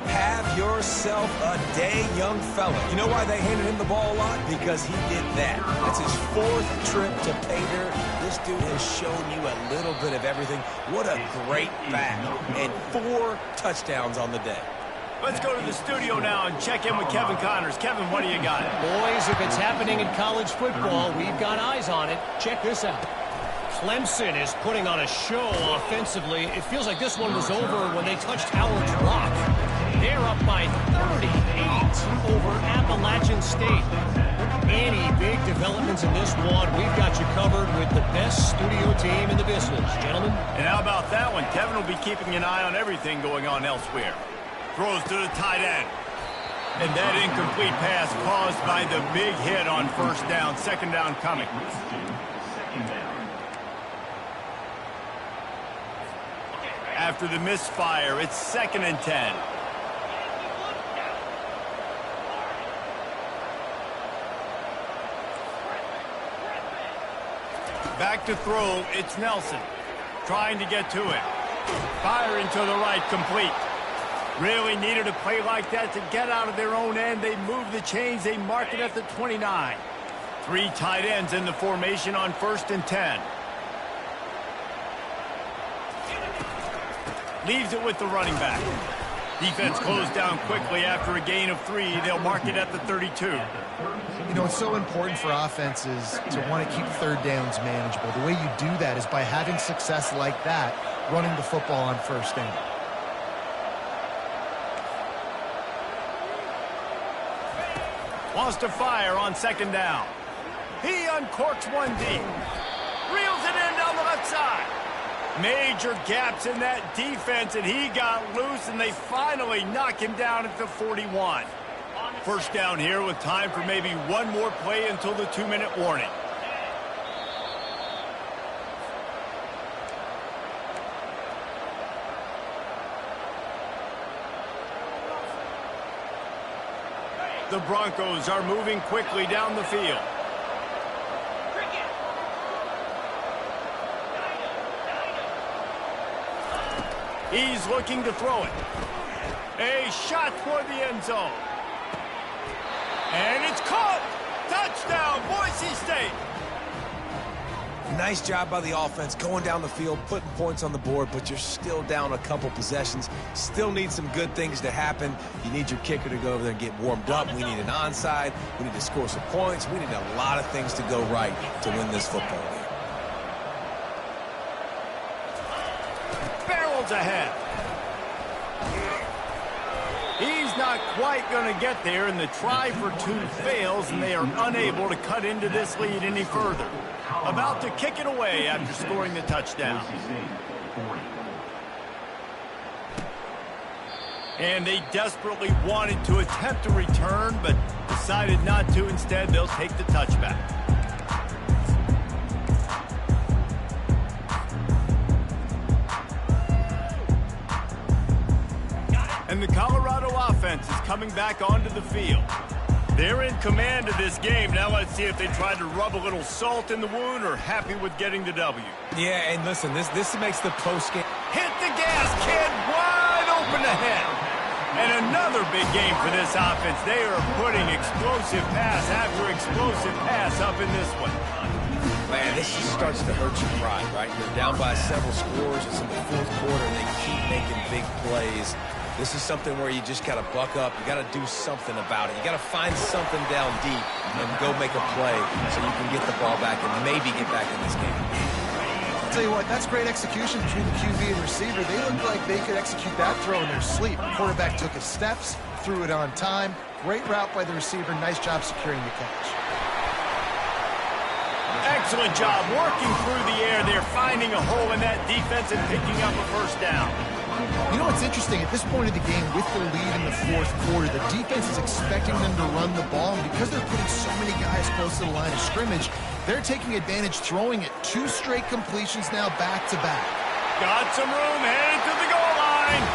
Have yourself a day, young fella. You know why they handed him the ball a lot? Because he did that. It's his 4th trip to pay dirt. This dude has shown you a little bit of everything. What a great back. And 4 touchdowns on the day. Let's go to the studio now and check in with Kevin Connors. Kevin, what do you got? Boys, if it's happening in college football, we've got eyes on it. Check this out. Clemson is putting on a show offensively. It feels like this one was over when they touched Howard's Rock. They're up by 38 over Appalachian State. Any big developments in this one, we've got you covered with the best studio team in the business, gentlemen. And how about that one? Kevin will be keeping an eye on everything going on elsewhere. Throws to the tight end. And that incomplete pass caused by the big hit on first down. Second down coming. After the misfire, it's 2nd and 10. Back to throw, it's Nelson. Trying to get to it. Firing to the right, complete. Really needed a play like that to get out of their own end. They move the chains, they mark it at the 29. 3 tight ends in the formation on 1st and 10. Leaves it with the running back. Defense closed down quickly after a gain of 3. They'll mark it at the 32. You know, it's so important for offenses to want to keep 3rd downs manageable. The way you do that is by having success like that, running the football on 1st down. Wants to fire on 2nd down. He uncorks one deep. Reels it in down the left side. Major gaps in that defense, and he got loose, and they finally knock him down at the 41. First down here with time for maybe one more play until the 2-minute warning. The Broncos are moving quickly down the field. He's looking to throw it. A shot toward the end zone. And it's caught. Touchdown, Boise State. Nice job by the offense going down the field, putting points on the board, but you're still down a couple possessions. Still need some good things to happen. You need your kicker to go over there and get warmed up. We need an onside. We need to score some points. We need a lot of things to go right to win this football game. Barrels ahead. He's not quite going to get there, and the try for 2 fails, and they are unable to cut into this lead any further. About to kick it away after scoring the touchdown. And they desperately wanted to attempt a return, but decided not to. Instead, they'll take the touchback. And the Colorado offense is coming back onto the field. They're in command of this game. Now let's see if they try to rub a little salt in the wound or happy with getting the W. Yeah, and listen, this makes the postgame. Hit the gas, kid. Wide open ahead. And another big game for this offense. They are putting explosive pass after explosive pass up in this one. Man, this just starts to hurt your pride, right? You're down by several scores. It's in the 4th quarter, and they keep making big plays. This is something where you just got to buck up. You got to do something about it. You got to find something down deep and go make a play so you can get the ball back and maybe get back in this game. Tell you what, that's great execution between the QB and receiver. They looked like they could execute that throw in their sleep. The quarterback took his steps, threw it on time. Great route by the receiver. Nice job securing the catch. Excellent job working through the air there, finding a hole in that defense and picking up a first down. You know what's interesting? At this point of the game, with the lead in the fourth quarter, the defense is expecting them to run the ball. And because they're putting so many guys close to the line of scrimmage, they're taking advantage, throwing it 2 straight completions now back-to-back. Got some room, headed to the goal line.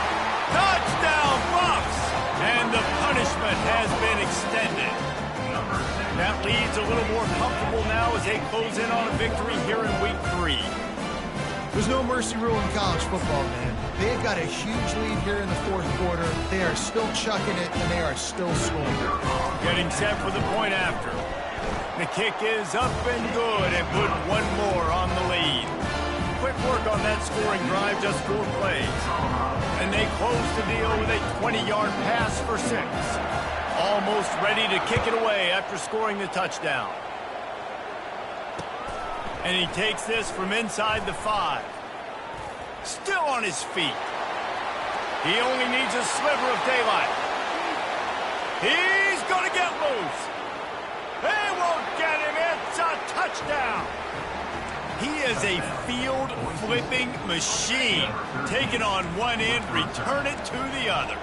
Touchdown, Bucks! And the punishment has been extended. That lead's a little more comfortable now as they close in on a victory here in Week 3. There's no mercy rule in college football, man. They've got a huge lead here in the fourth quarter. They are still chucking it, and they are still scoring. Getting set for the point after. The kick is up and good, and put one more on the lead. Quick work on that scoring drive, just 4 plays. And they close the deal with a 20-yard pass for 6. Almost ready to kick it away after scoring the touchdown. And he takes this from inside the 5. Still on his feet. He only needs a sliver of daylight. He's going to get loose. They won't get him. It's a touchdown. He is a field-flipping machine. Taking on one end, return it to the other.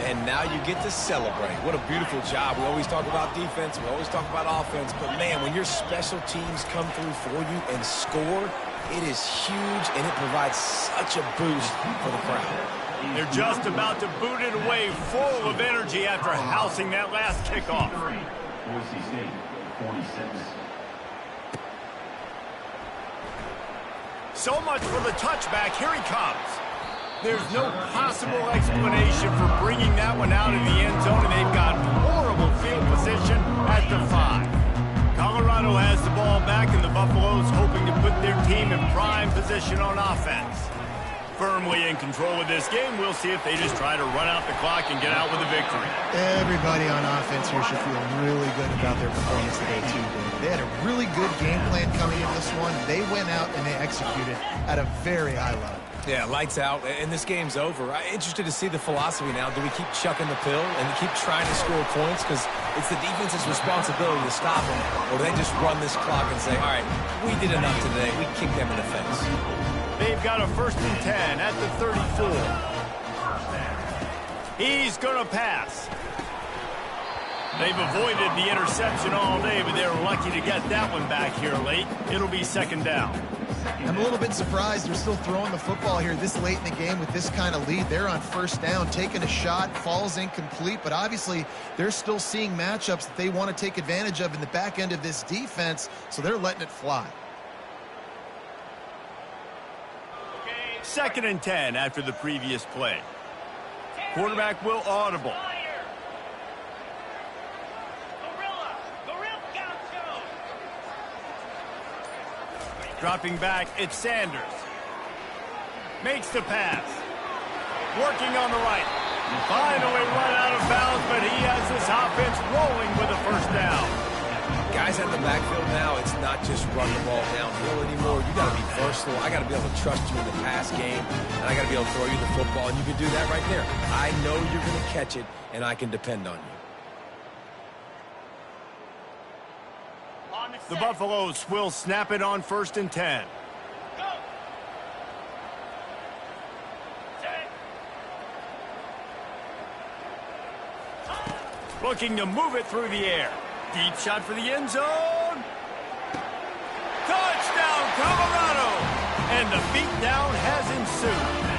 And now you get to celebrate. What a beautiful job. We always talk about defense. We always talk about offense. But, man, when your special teams come through for you and score, it is huge, and it provides such a boost for the crowd. They're just about to boot it away, full of energy after housing that last kickoff. Boise State, 46. So much for the touchback. Here he comes. There's no possible explanation for bringing that one out of the end zone, and they've got horrible field position at the 5. Colorado has the ball back, and the Buffaloes hoping to put their team in prime position on offense. Firmly in control of this game, we'll see if they just try to run out the clock and get out with a victory. Everybody on offense here should feel really good about their performance today, too, Dave. They had a really good game plan coming into this one. They went out and they executed at a very high level. Yeah, lights out, and this game's over. I'm interested to see the philosophy now. Do we keep chucking the pill and keep trying to score points? Because it's the defense's responsibility to stop them. Or do they just run this clock and say, all right, we did enough today. We kicked them in the face. They've got a 1st and 10 at the 34. He's going to pass. They've avoided the interception all day, but they're lucky to get that one back here late. It'll be 2nd down. I'm a little bit surprised they're still throwing the football here this late in the game with this kind of lead. They're on 1st down, taking a shot, falls incomplete, but obviously they're still seeing matchups that they want to take advantage of in the back end of this defense, so they're letting it fly. 2nd and 10 after the previous play. Quarterback will audible. Dropping back, it's Sanders. Makes the pass. Working on the right. Finally run out of bounds, but he has this offense rolling with a 1st down. Guys at the backfield now, it's not just run the ball downhill anymore. You got to be versatile. I got to be able to trust you in the pass game, and I got to be able to throw you the football, and you can do that right there. I know you're going to catch it, and I can depend on you. The Buffaloes will snap it on 1st and 10. Go. Set. Looking to move it through the air. Deep shot for the end zone. Touchdown, Colorado! And the beatdown has ensued.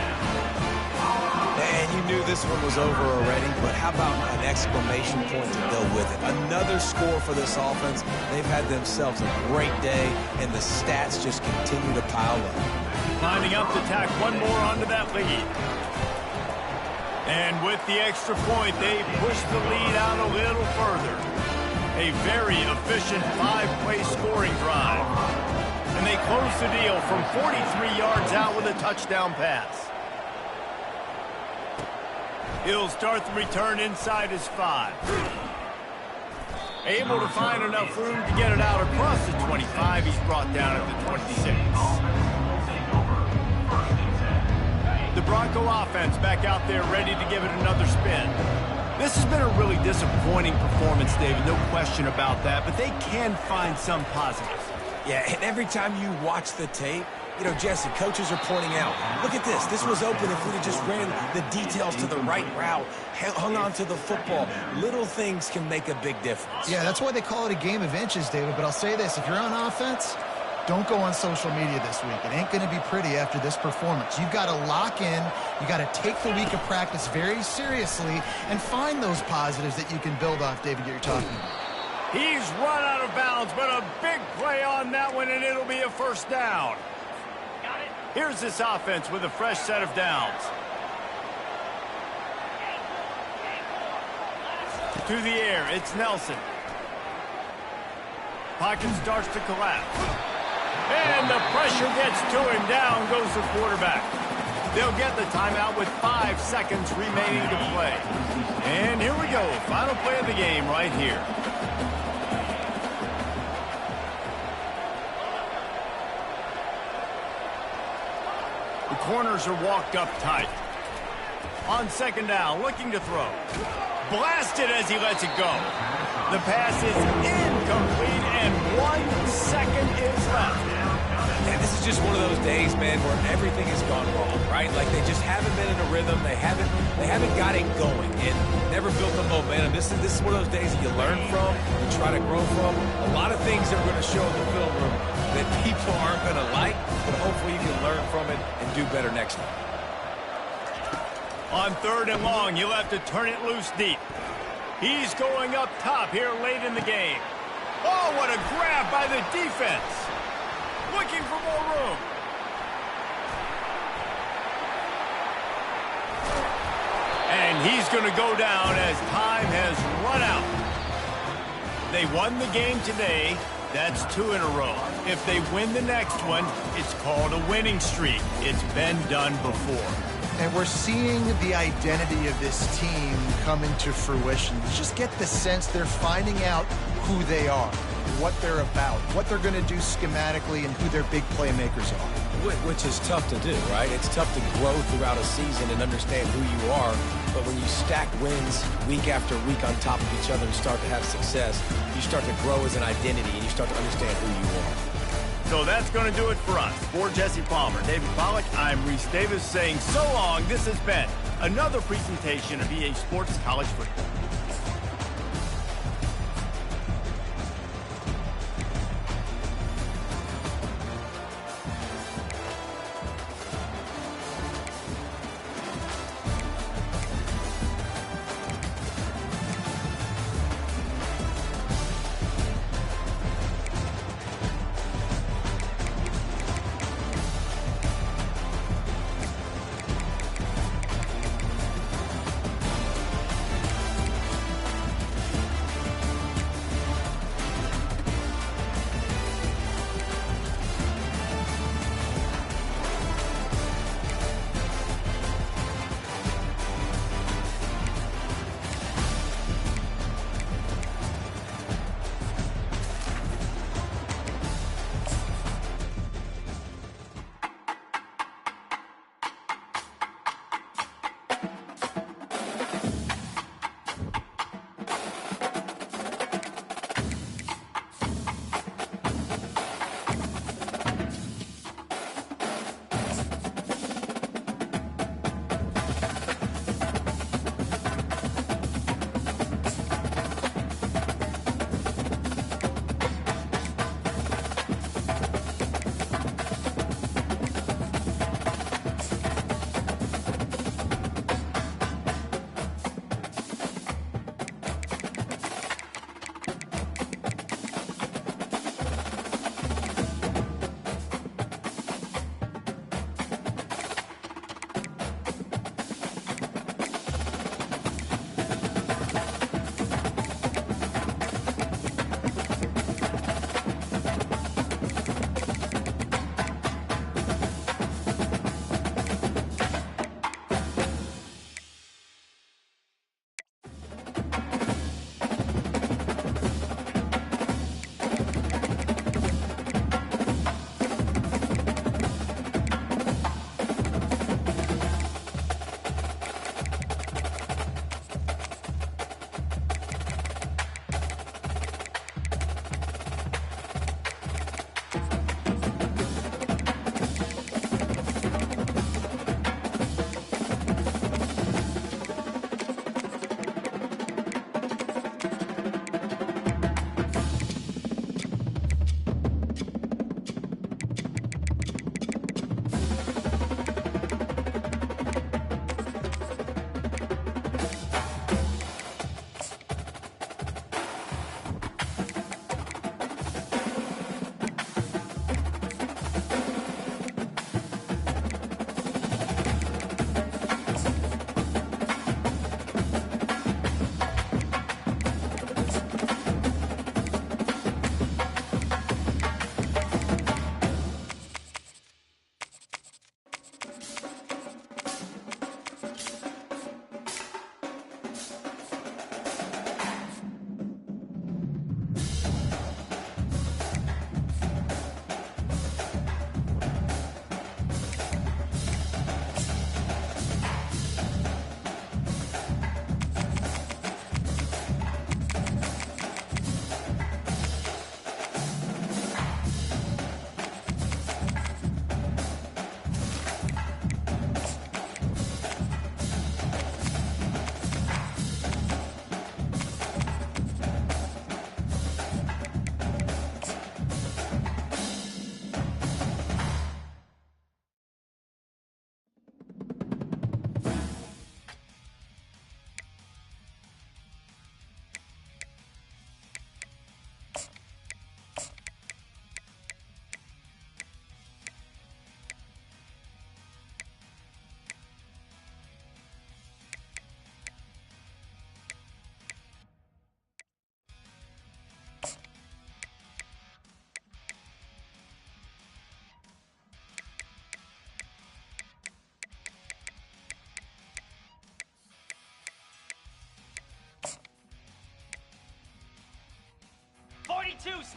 And you knew this one was over already, but how about an exclamation point to go with it? Another score for this offense. They've had themselves a great day, and the stats just continue to pile up. Lining up to tack one more onto that lead. And with the extra point, they push the lead out a little further. A very efficient 5-play scoring drive. And they close the deal from 43 yards out with a touchdown pass. He'll start the return inside his 5. Able to find enough room to get it out across the 25. He's brought down at the 26. Bronco offense back out there ready to give it another spin. This has been a really disappointing performance, David, no question about that, but they can find some positives. Yeah, and every time you watch the tape, you know, Jesse, coaches are pointing out, look at this. This was open if we'd have just ran the details to the right route, hung on to the football. Little things can make a big difference. Yeah, that's why they call it a game of inches, David. But I'll say this, if you're on offense, don't go on social media this week. It ain't going to be pretty after this performance. You've got to lock in. You got to take the week of practice very seriously and find those positives that you can build off, David, that you're talking about. He's run out of bounds, but a big play on that one, and it'll be a first down. Here's this offense with a fresh set of downs. To the air, it's Nelson. Pocket starts to collapse. And the pressure gets to him. Down goes the quarterback. They'll get the timeout with 5 seconds remaining to play. And here we go. Final play of the game right here. The corners are walked up tight. On second down, looking to throw. Blasted as he lets it go. The pass is incomplete, and 1 second is left. And this is just one of those days, man, where everything has gone wrong, right? Like they just haven't been in a rhythm. They haven't got it going and never built the momentum. This is one of those days that you learn from, you try to grow from. A lot of things are going to show in the film room that people aren't going to like, but hopefully you can learn from it and do better next time. On third and long, you'll have to turn it loose deep. He's going up top here late in the game. Oh, what a grab by the defense. Looking for more room. And he's going to go down as time has run out. They won the game today. That's 2 in a row. If they win the next one, it's called a winning streak. It's been done before. And we're seeing the identity of this team come into fruition. You just get the sense they're finding out who they are, what they're about, what they're going to do schematically, and who their big playmakers are. Which is tough to do, right? It's tough to grow throughout a season and understand who you are. But when you stack wins week after week on top of each other and start to have success, you start to grow as an identity and you start to understand who you are. So that's going to do it for us. For Jesse Palmer, David Pollack, I'm Reese Davis saying so long. This has been another presentation of EA Sports College Football.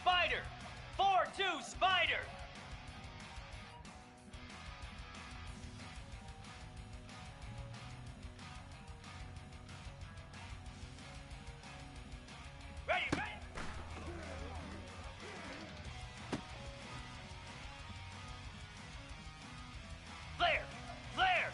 Spider. 4-2 Spider. Ready, ready. Flare, flare.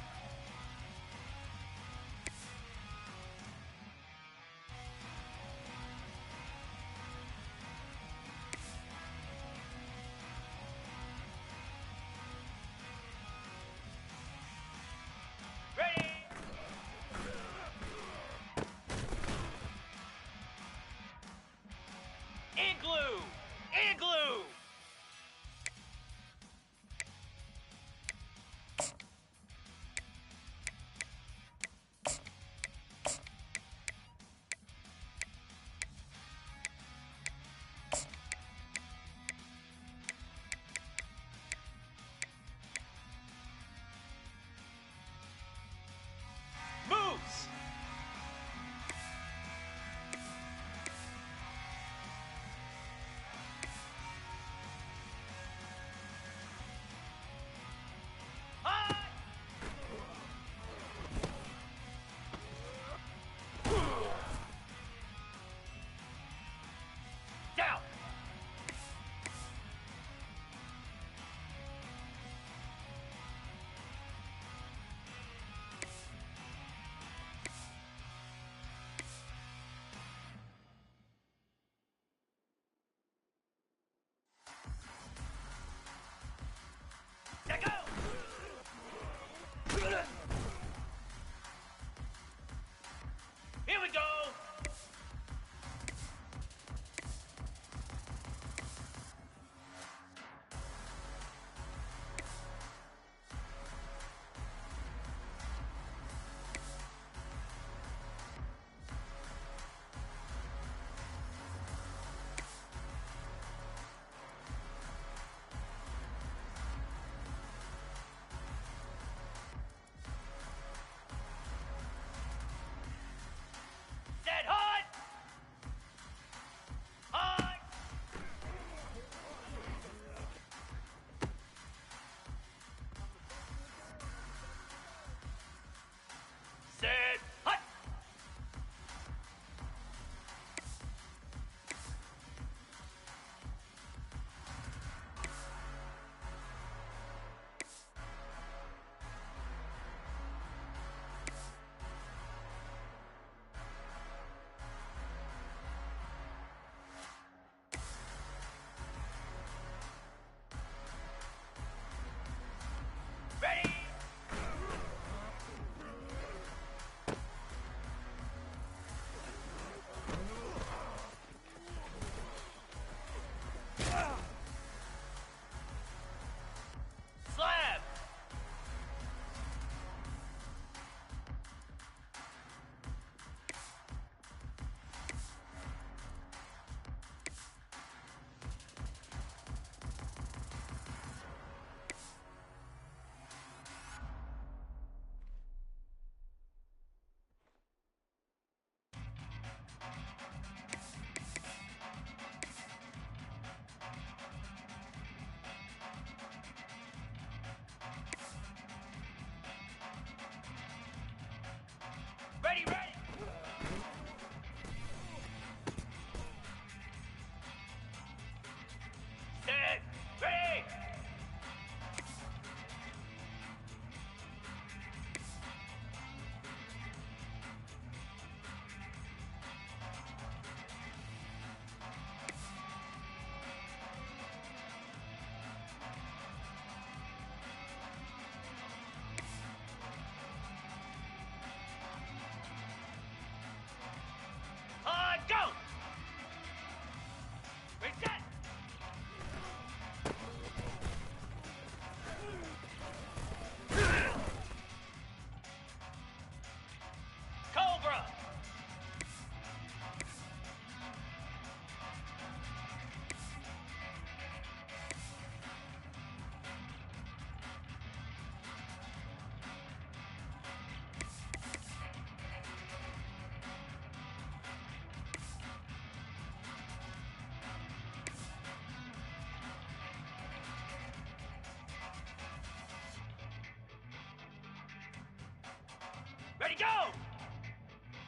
Ready, go!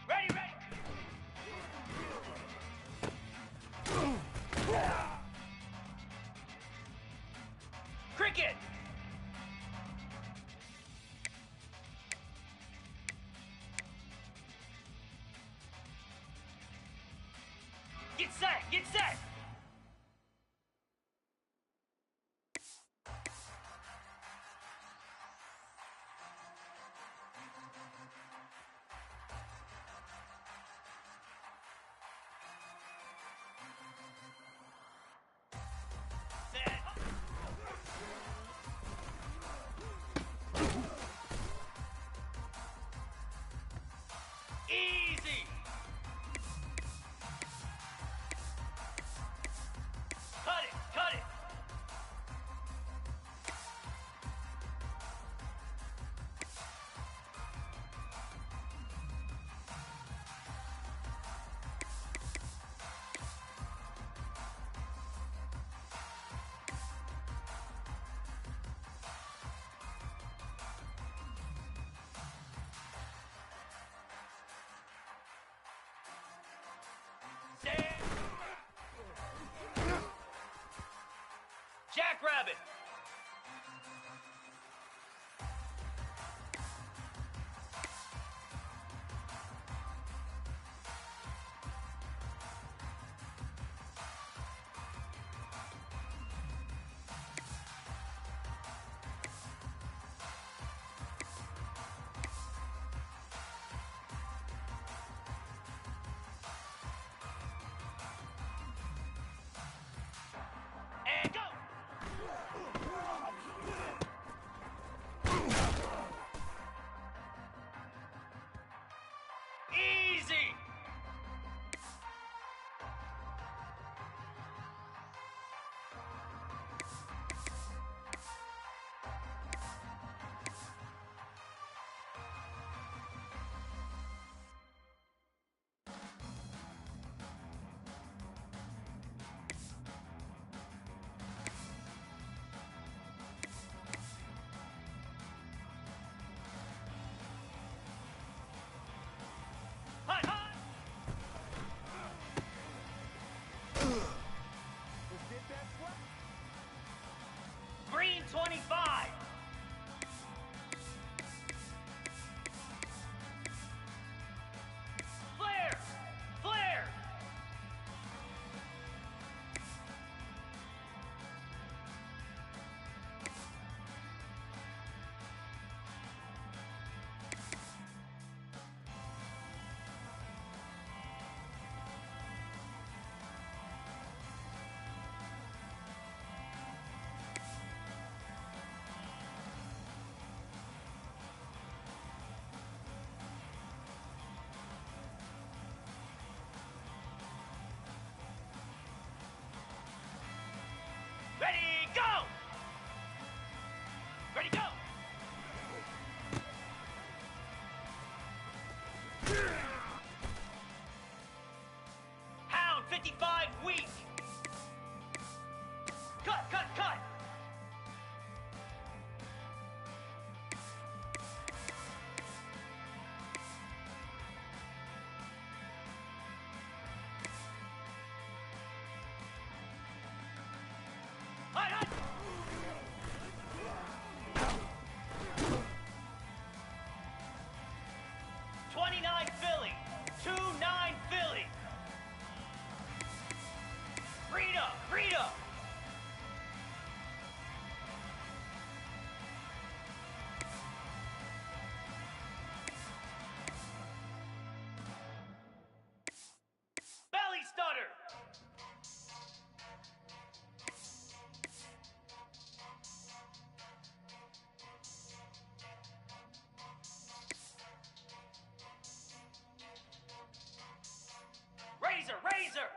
Ready, ready! Cricket! Get set! Get set! Set. Easy! Cut it! Cut it! Stand! Jackrabbit! And go! Easy! Hut, hut! Green 25! Flare! Flare! Ready, go! Ready, go! Hound 55 weak! Cut, cut, cut! Hut, hut! '29 Philly, 2-9 Philly. Rita, Rita. Belly stutter. Razor, razor!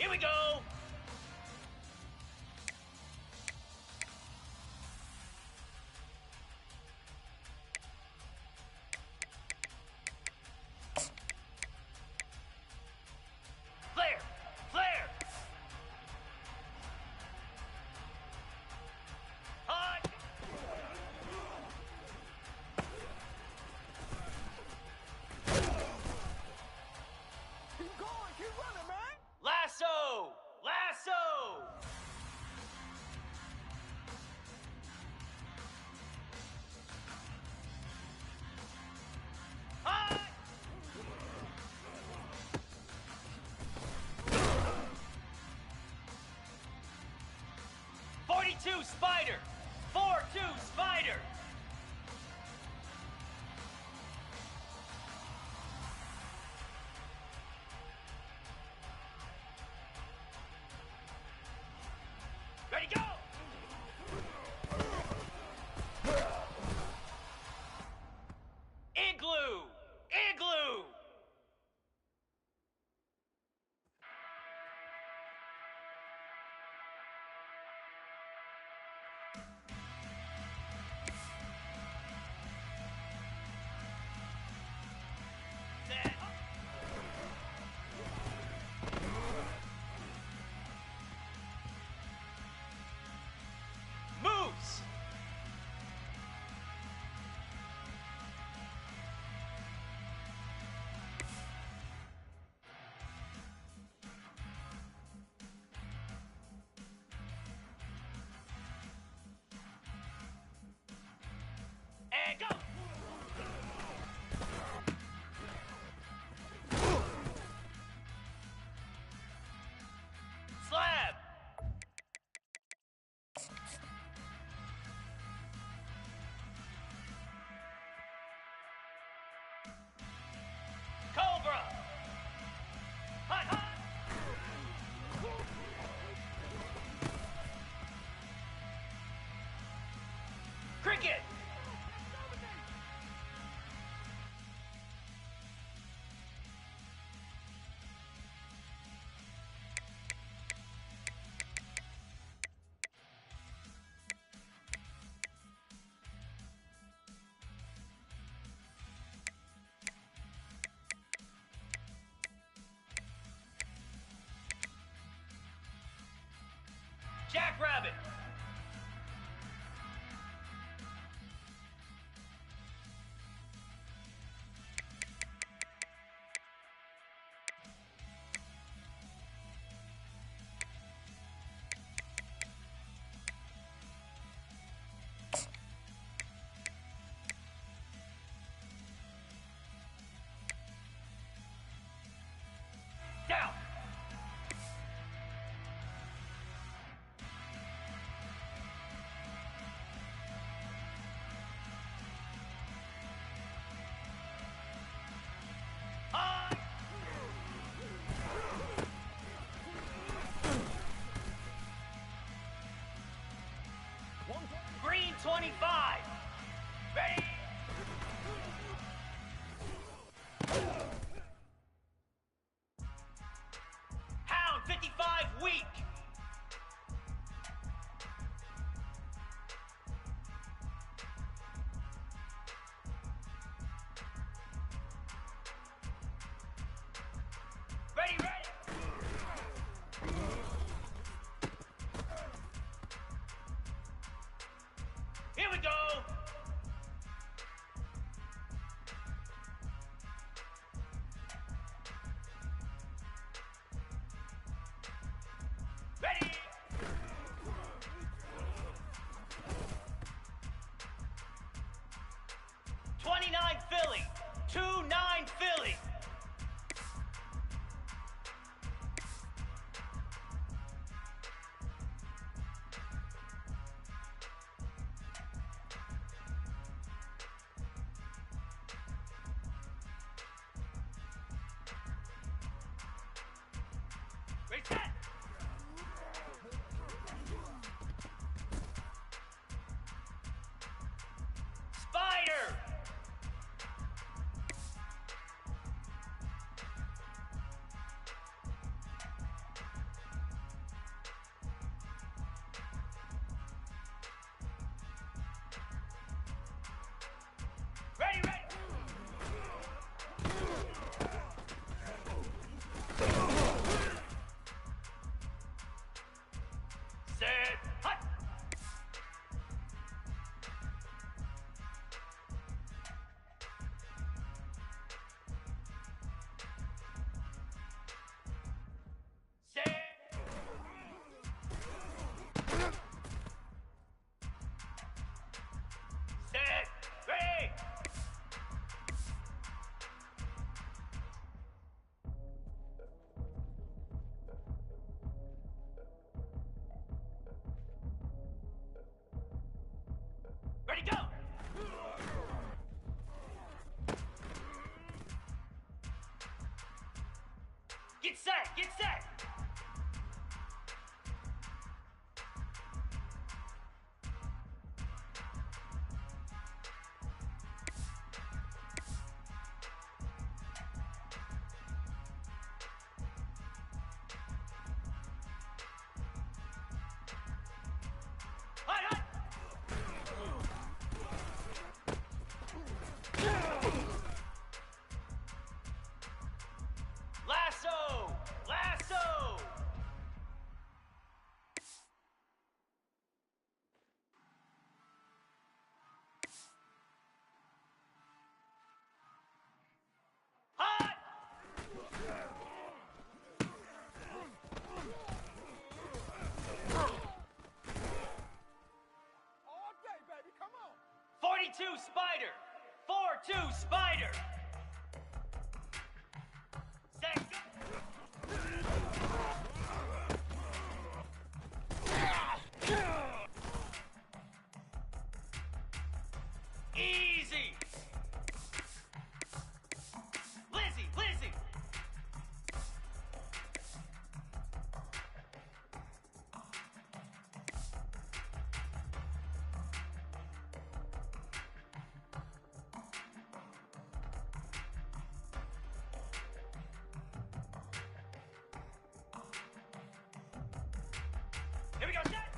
Here we go. Flare! Flare! Hot! Keep going, keep running, man. Lasso! Lasso! Hot! 42 Spider! 4-2 Spider! Ready, go! Igloo! Igloo! Set. Moves! And go! Slab! Cobra! Hot, hot! Cricket! Ready, ready. Set, hut. Set. Set, ready. Ready, go! Get set, get set! Hut, hut! Lasso! Lasso! Hot! All day, baby. Come on. 42 Spider! 4-2 Spider! Set, easy! Lizzie, Lizzie! Here we go, set!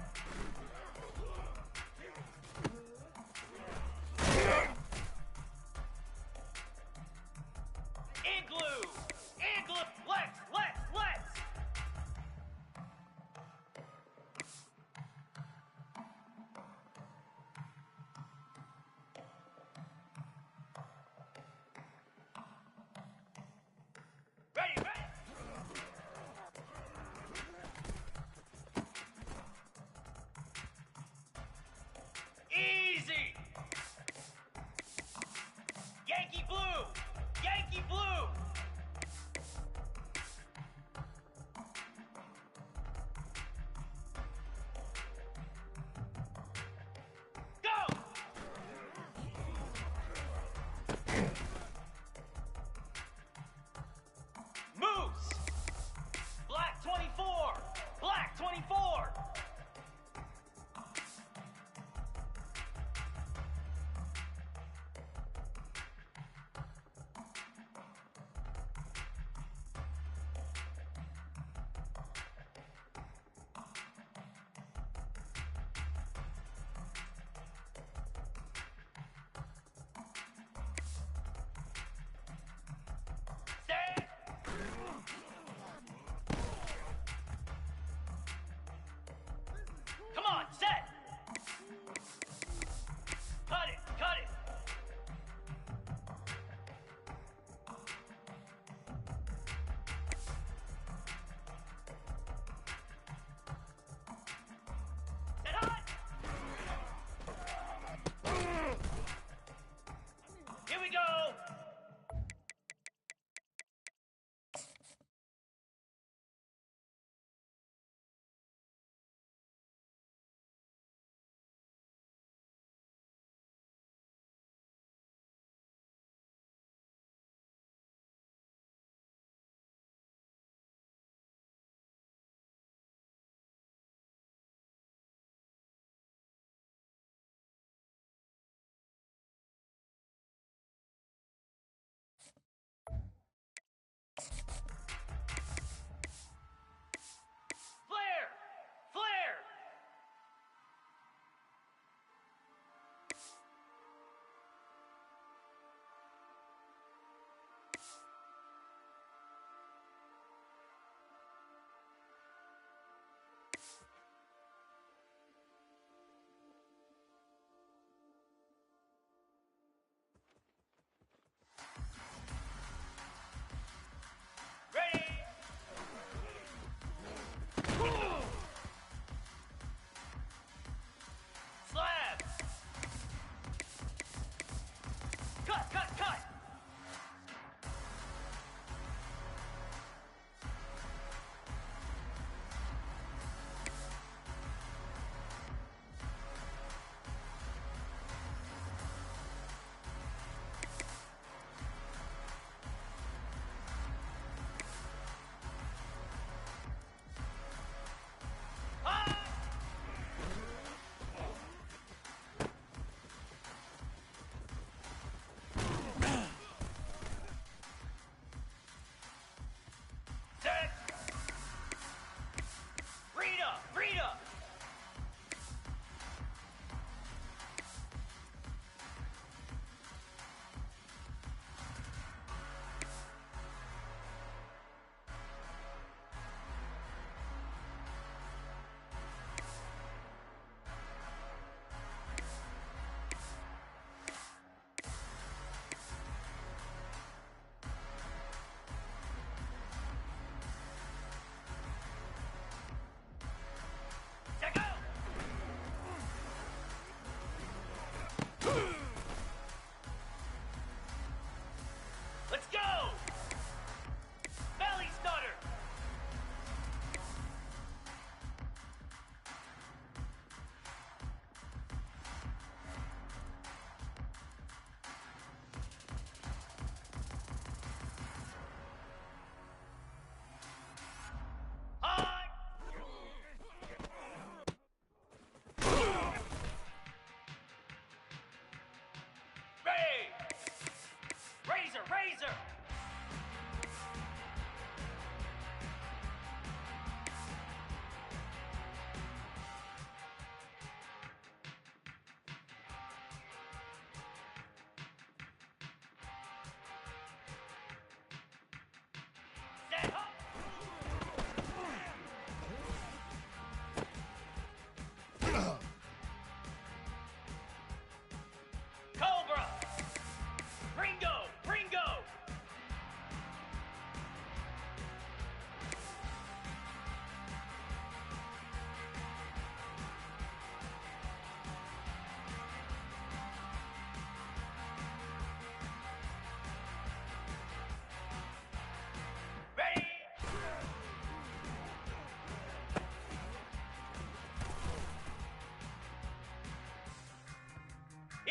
Igloo! Igloo! Let's! Ready, ready! Easy! Yankee Blue! Yankee Blue!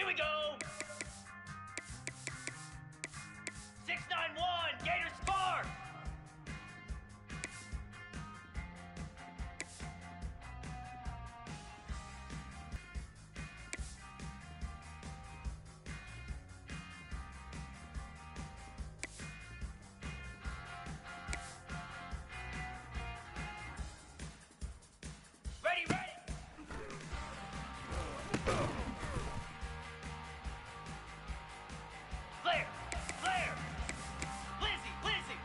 Here we go. 691, Gators score. Ready, ready. Flair, Flair. Lizzie, Lizzie.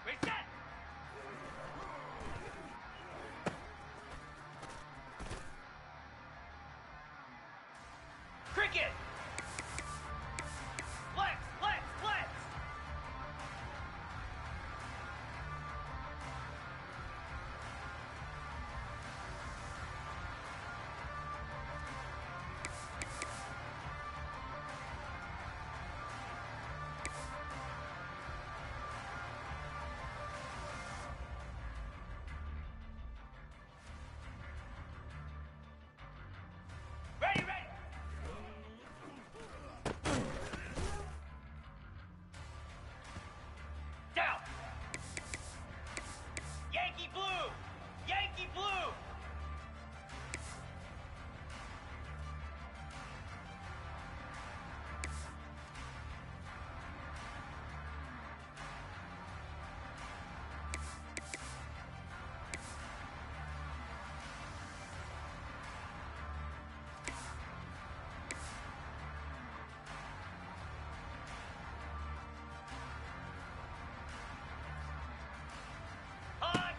Reset. Cricket. Flex, flex, flex. Ready, ready. Down. Yankee blue. Yankee blue. Hot.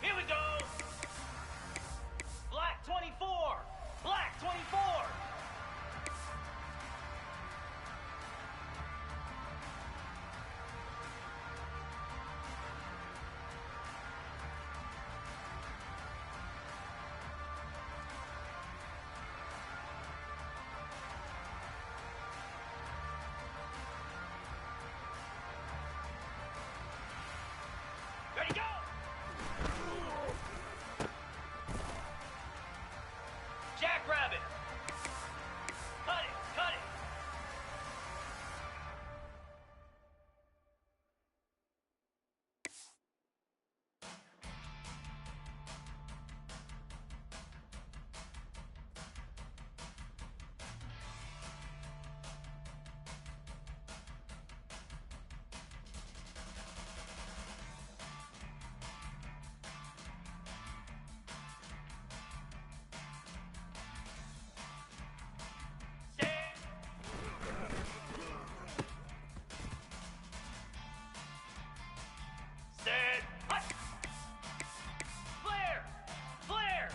Here we go. Black 24. Black 24. Ready, go! Jackrabbit! Cut it, cut it! Stand! Stand! Hut! Flare! Flare!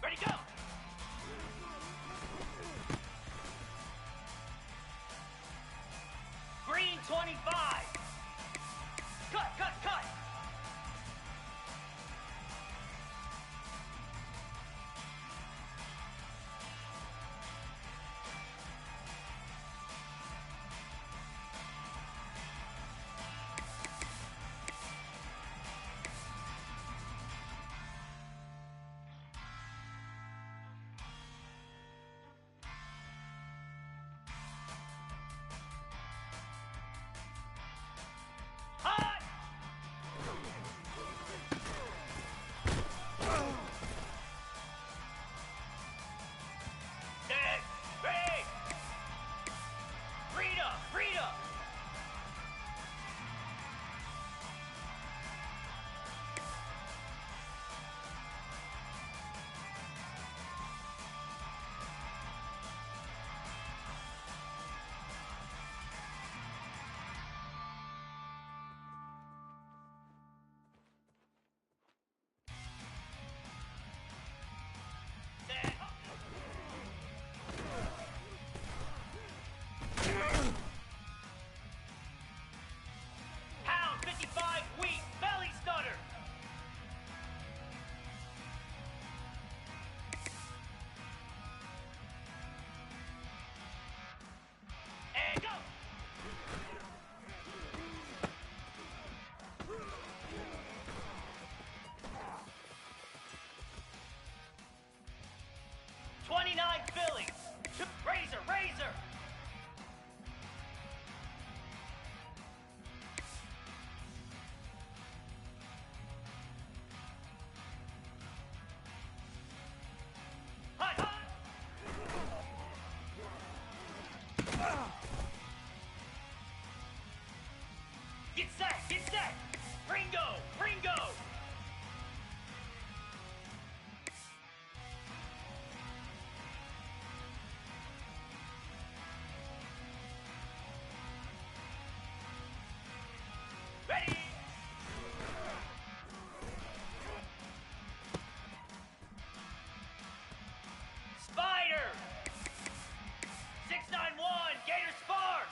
Ready, go! Green 25! Cut, cut, cut! Get set, get set! Ringo, Ringo! Ready! Spider! 691, Gator Sparks!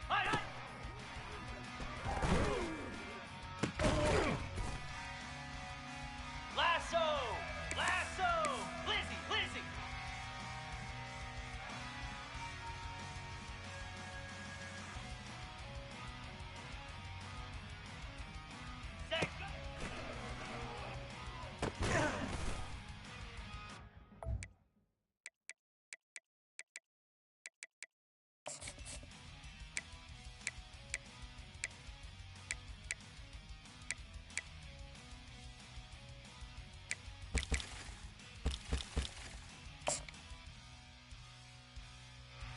Hut, hut! Lasso! Lasso! Lizzie, Lizzie! Set, go!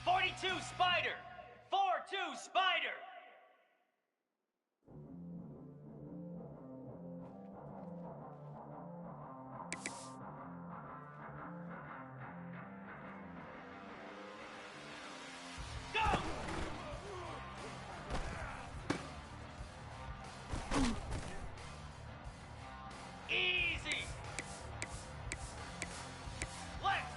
"42 Spider! 4-2 Spider!" Go! Easy! Let's!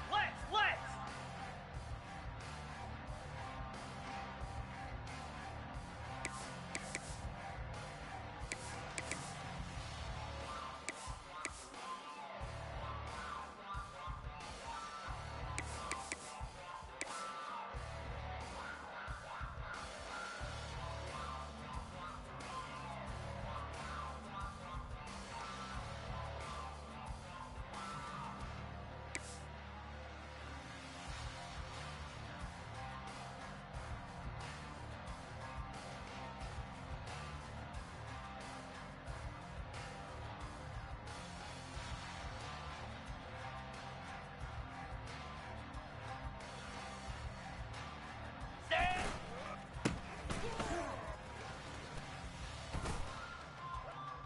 Stand!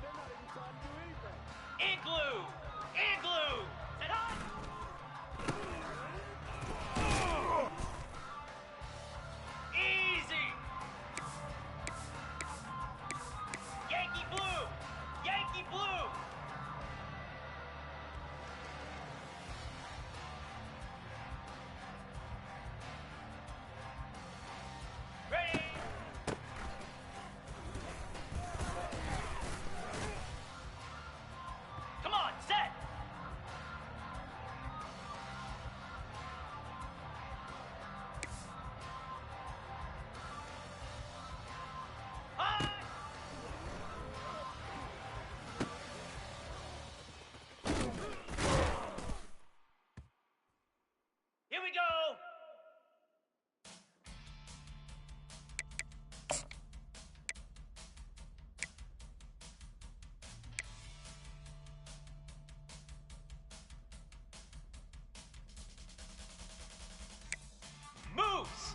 They're not even trying to do anything. Igloo! Igloo! Set hot! Easy! Yankee Blue! Yankee Blue! Ready! Come on, set! High! Here we go! Moves!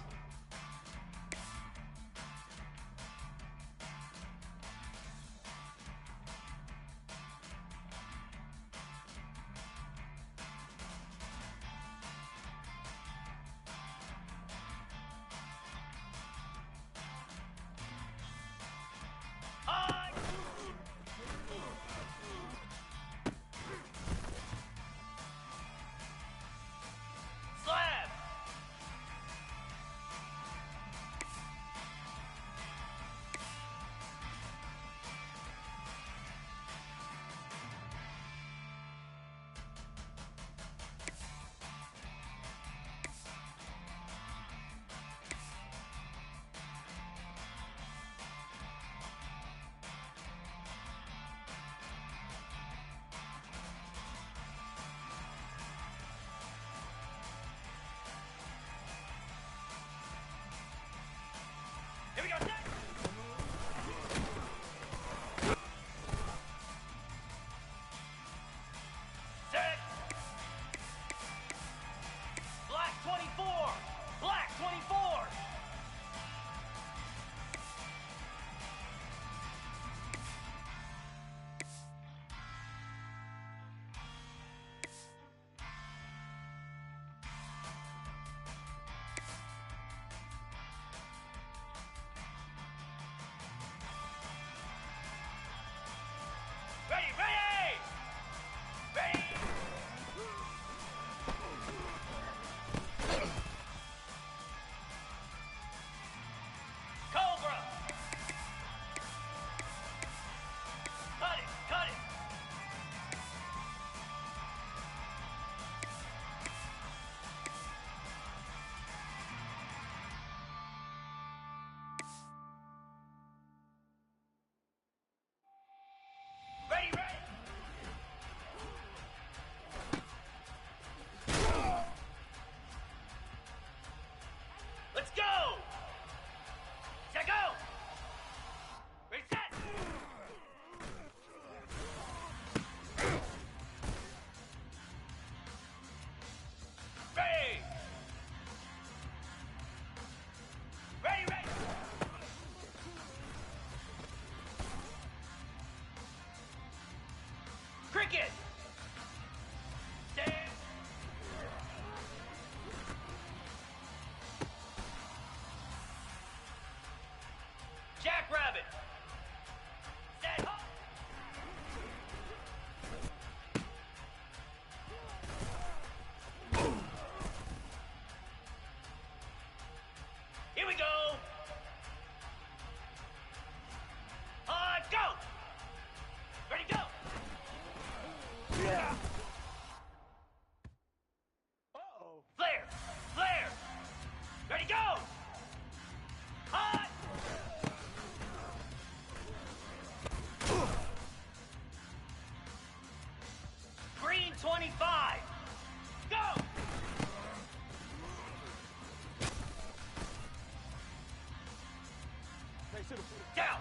Down.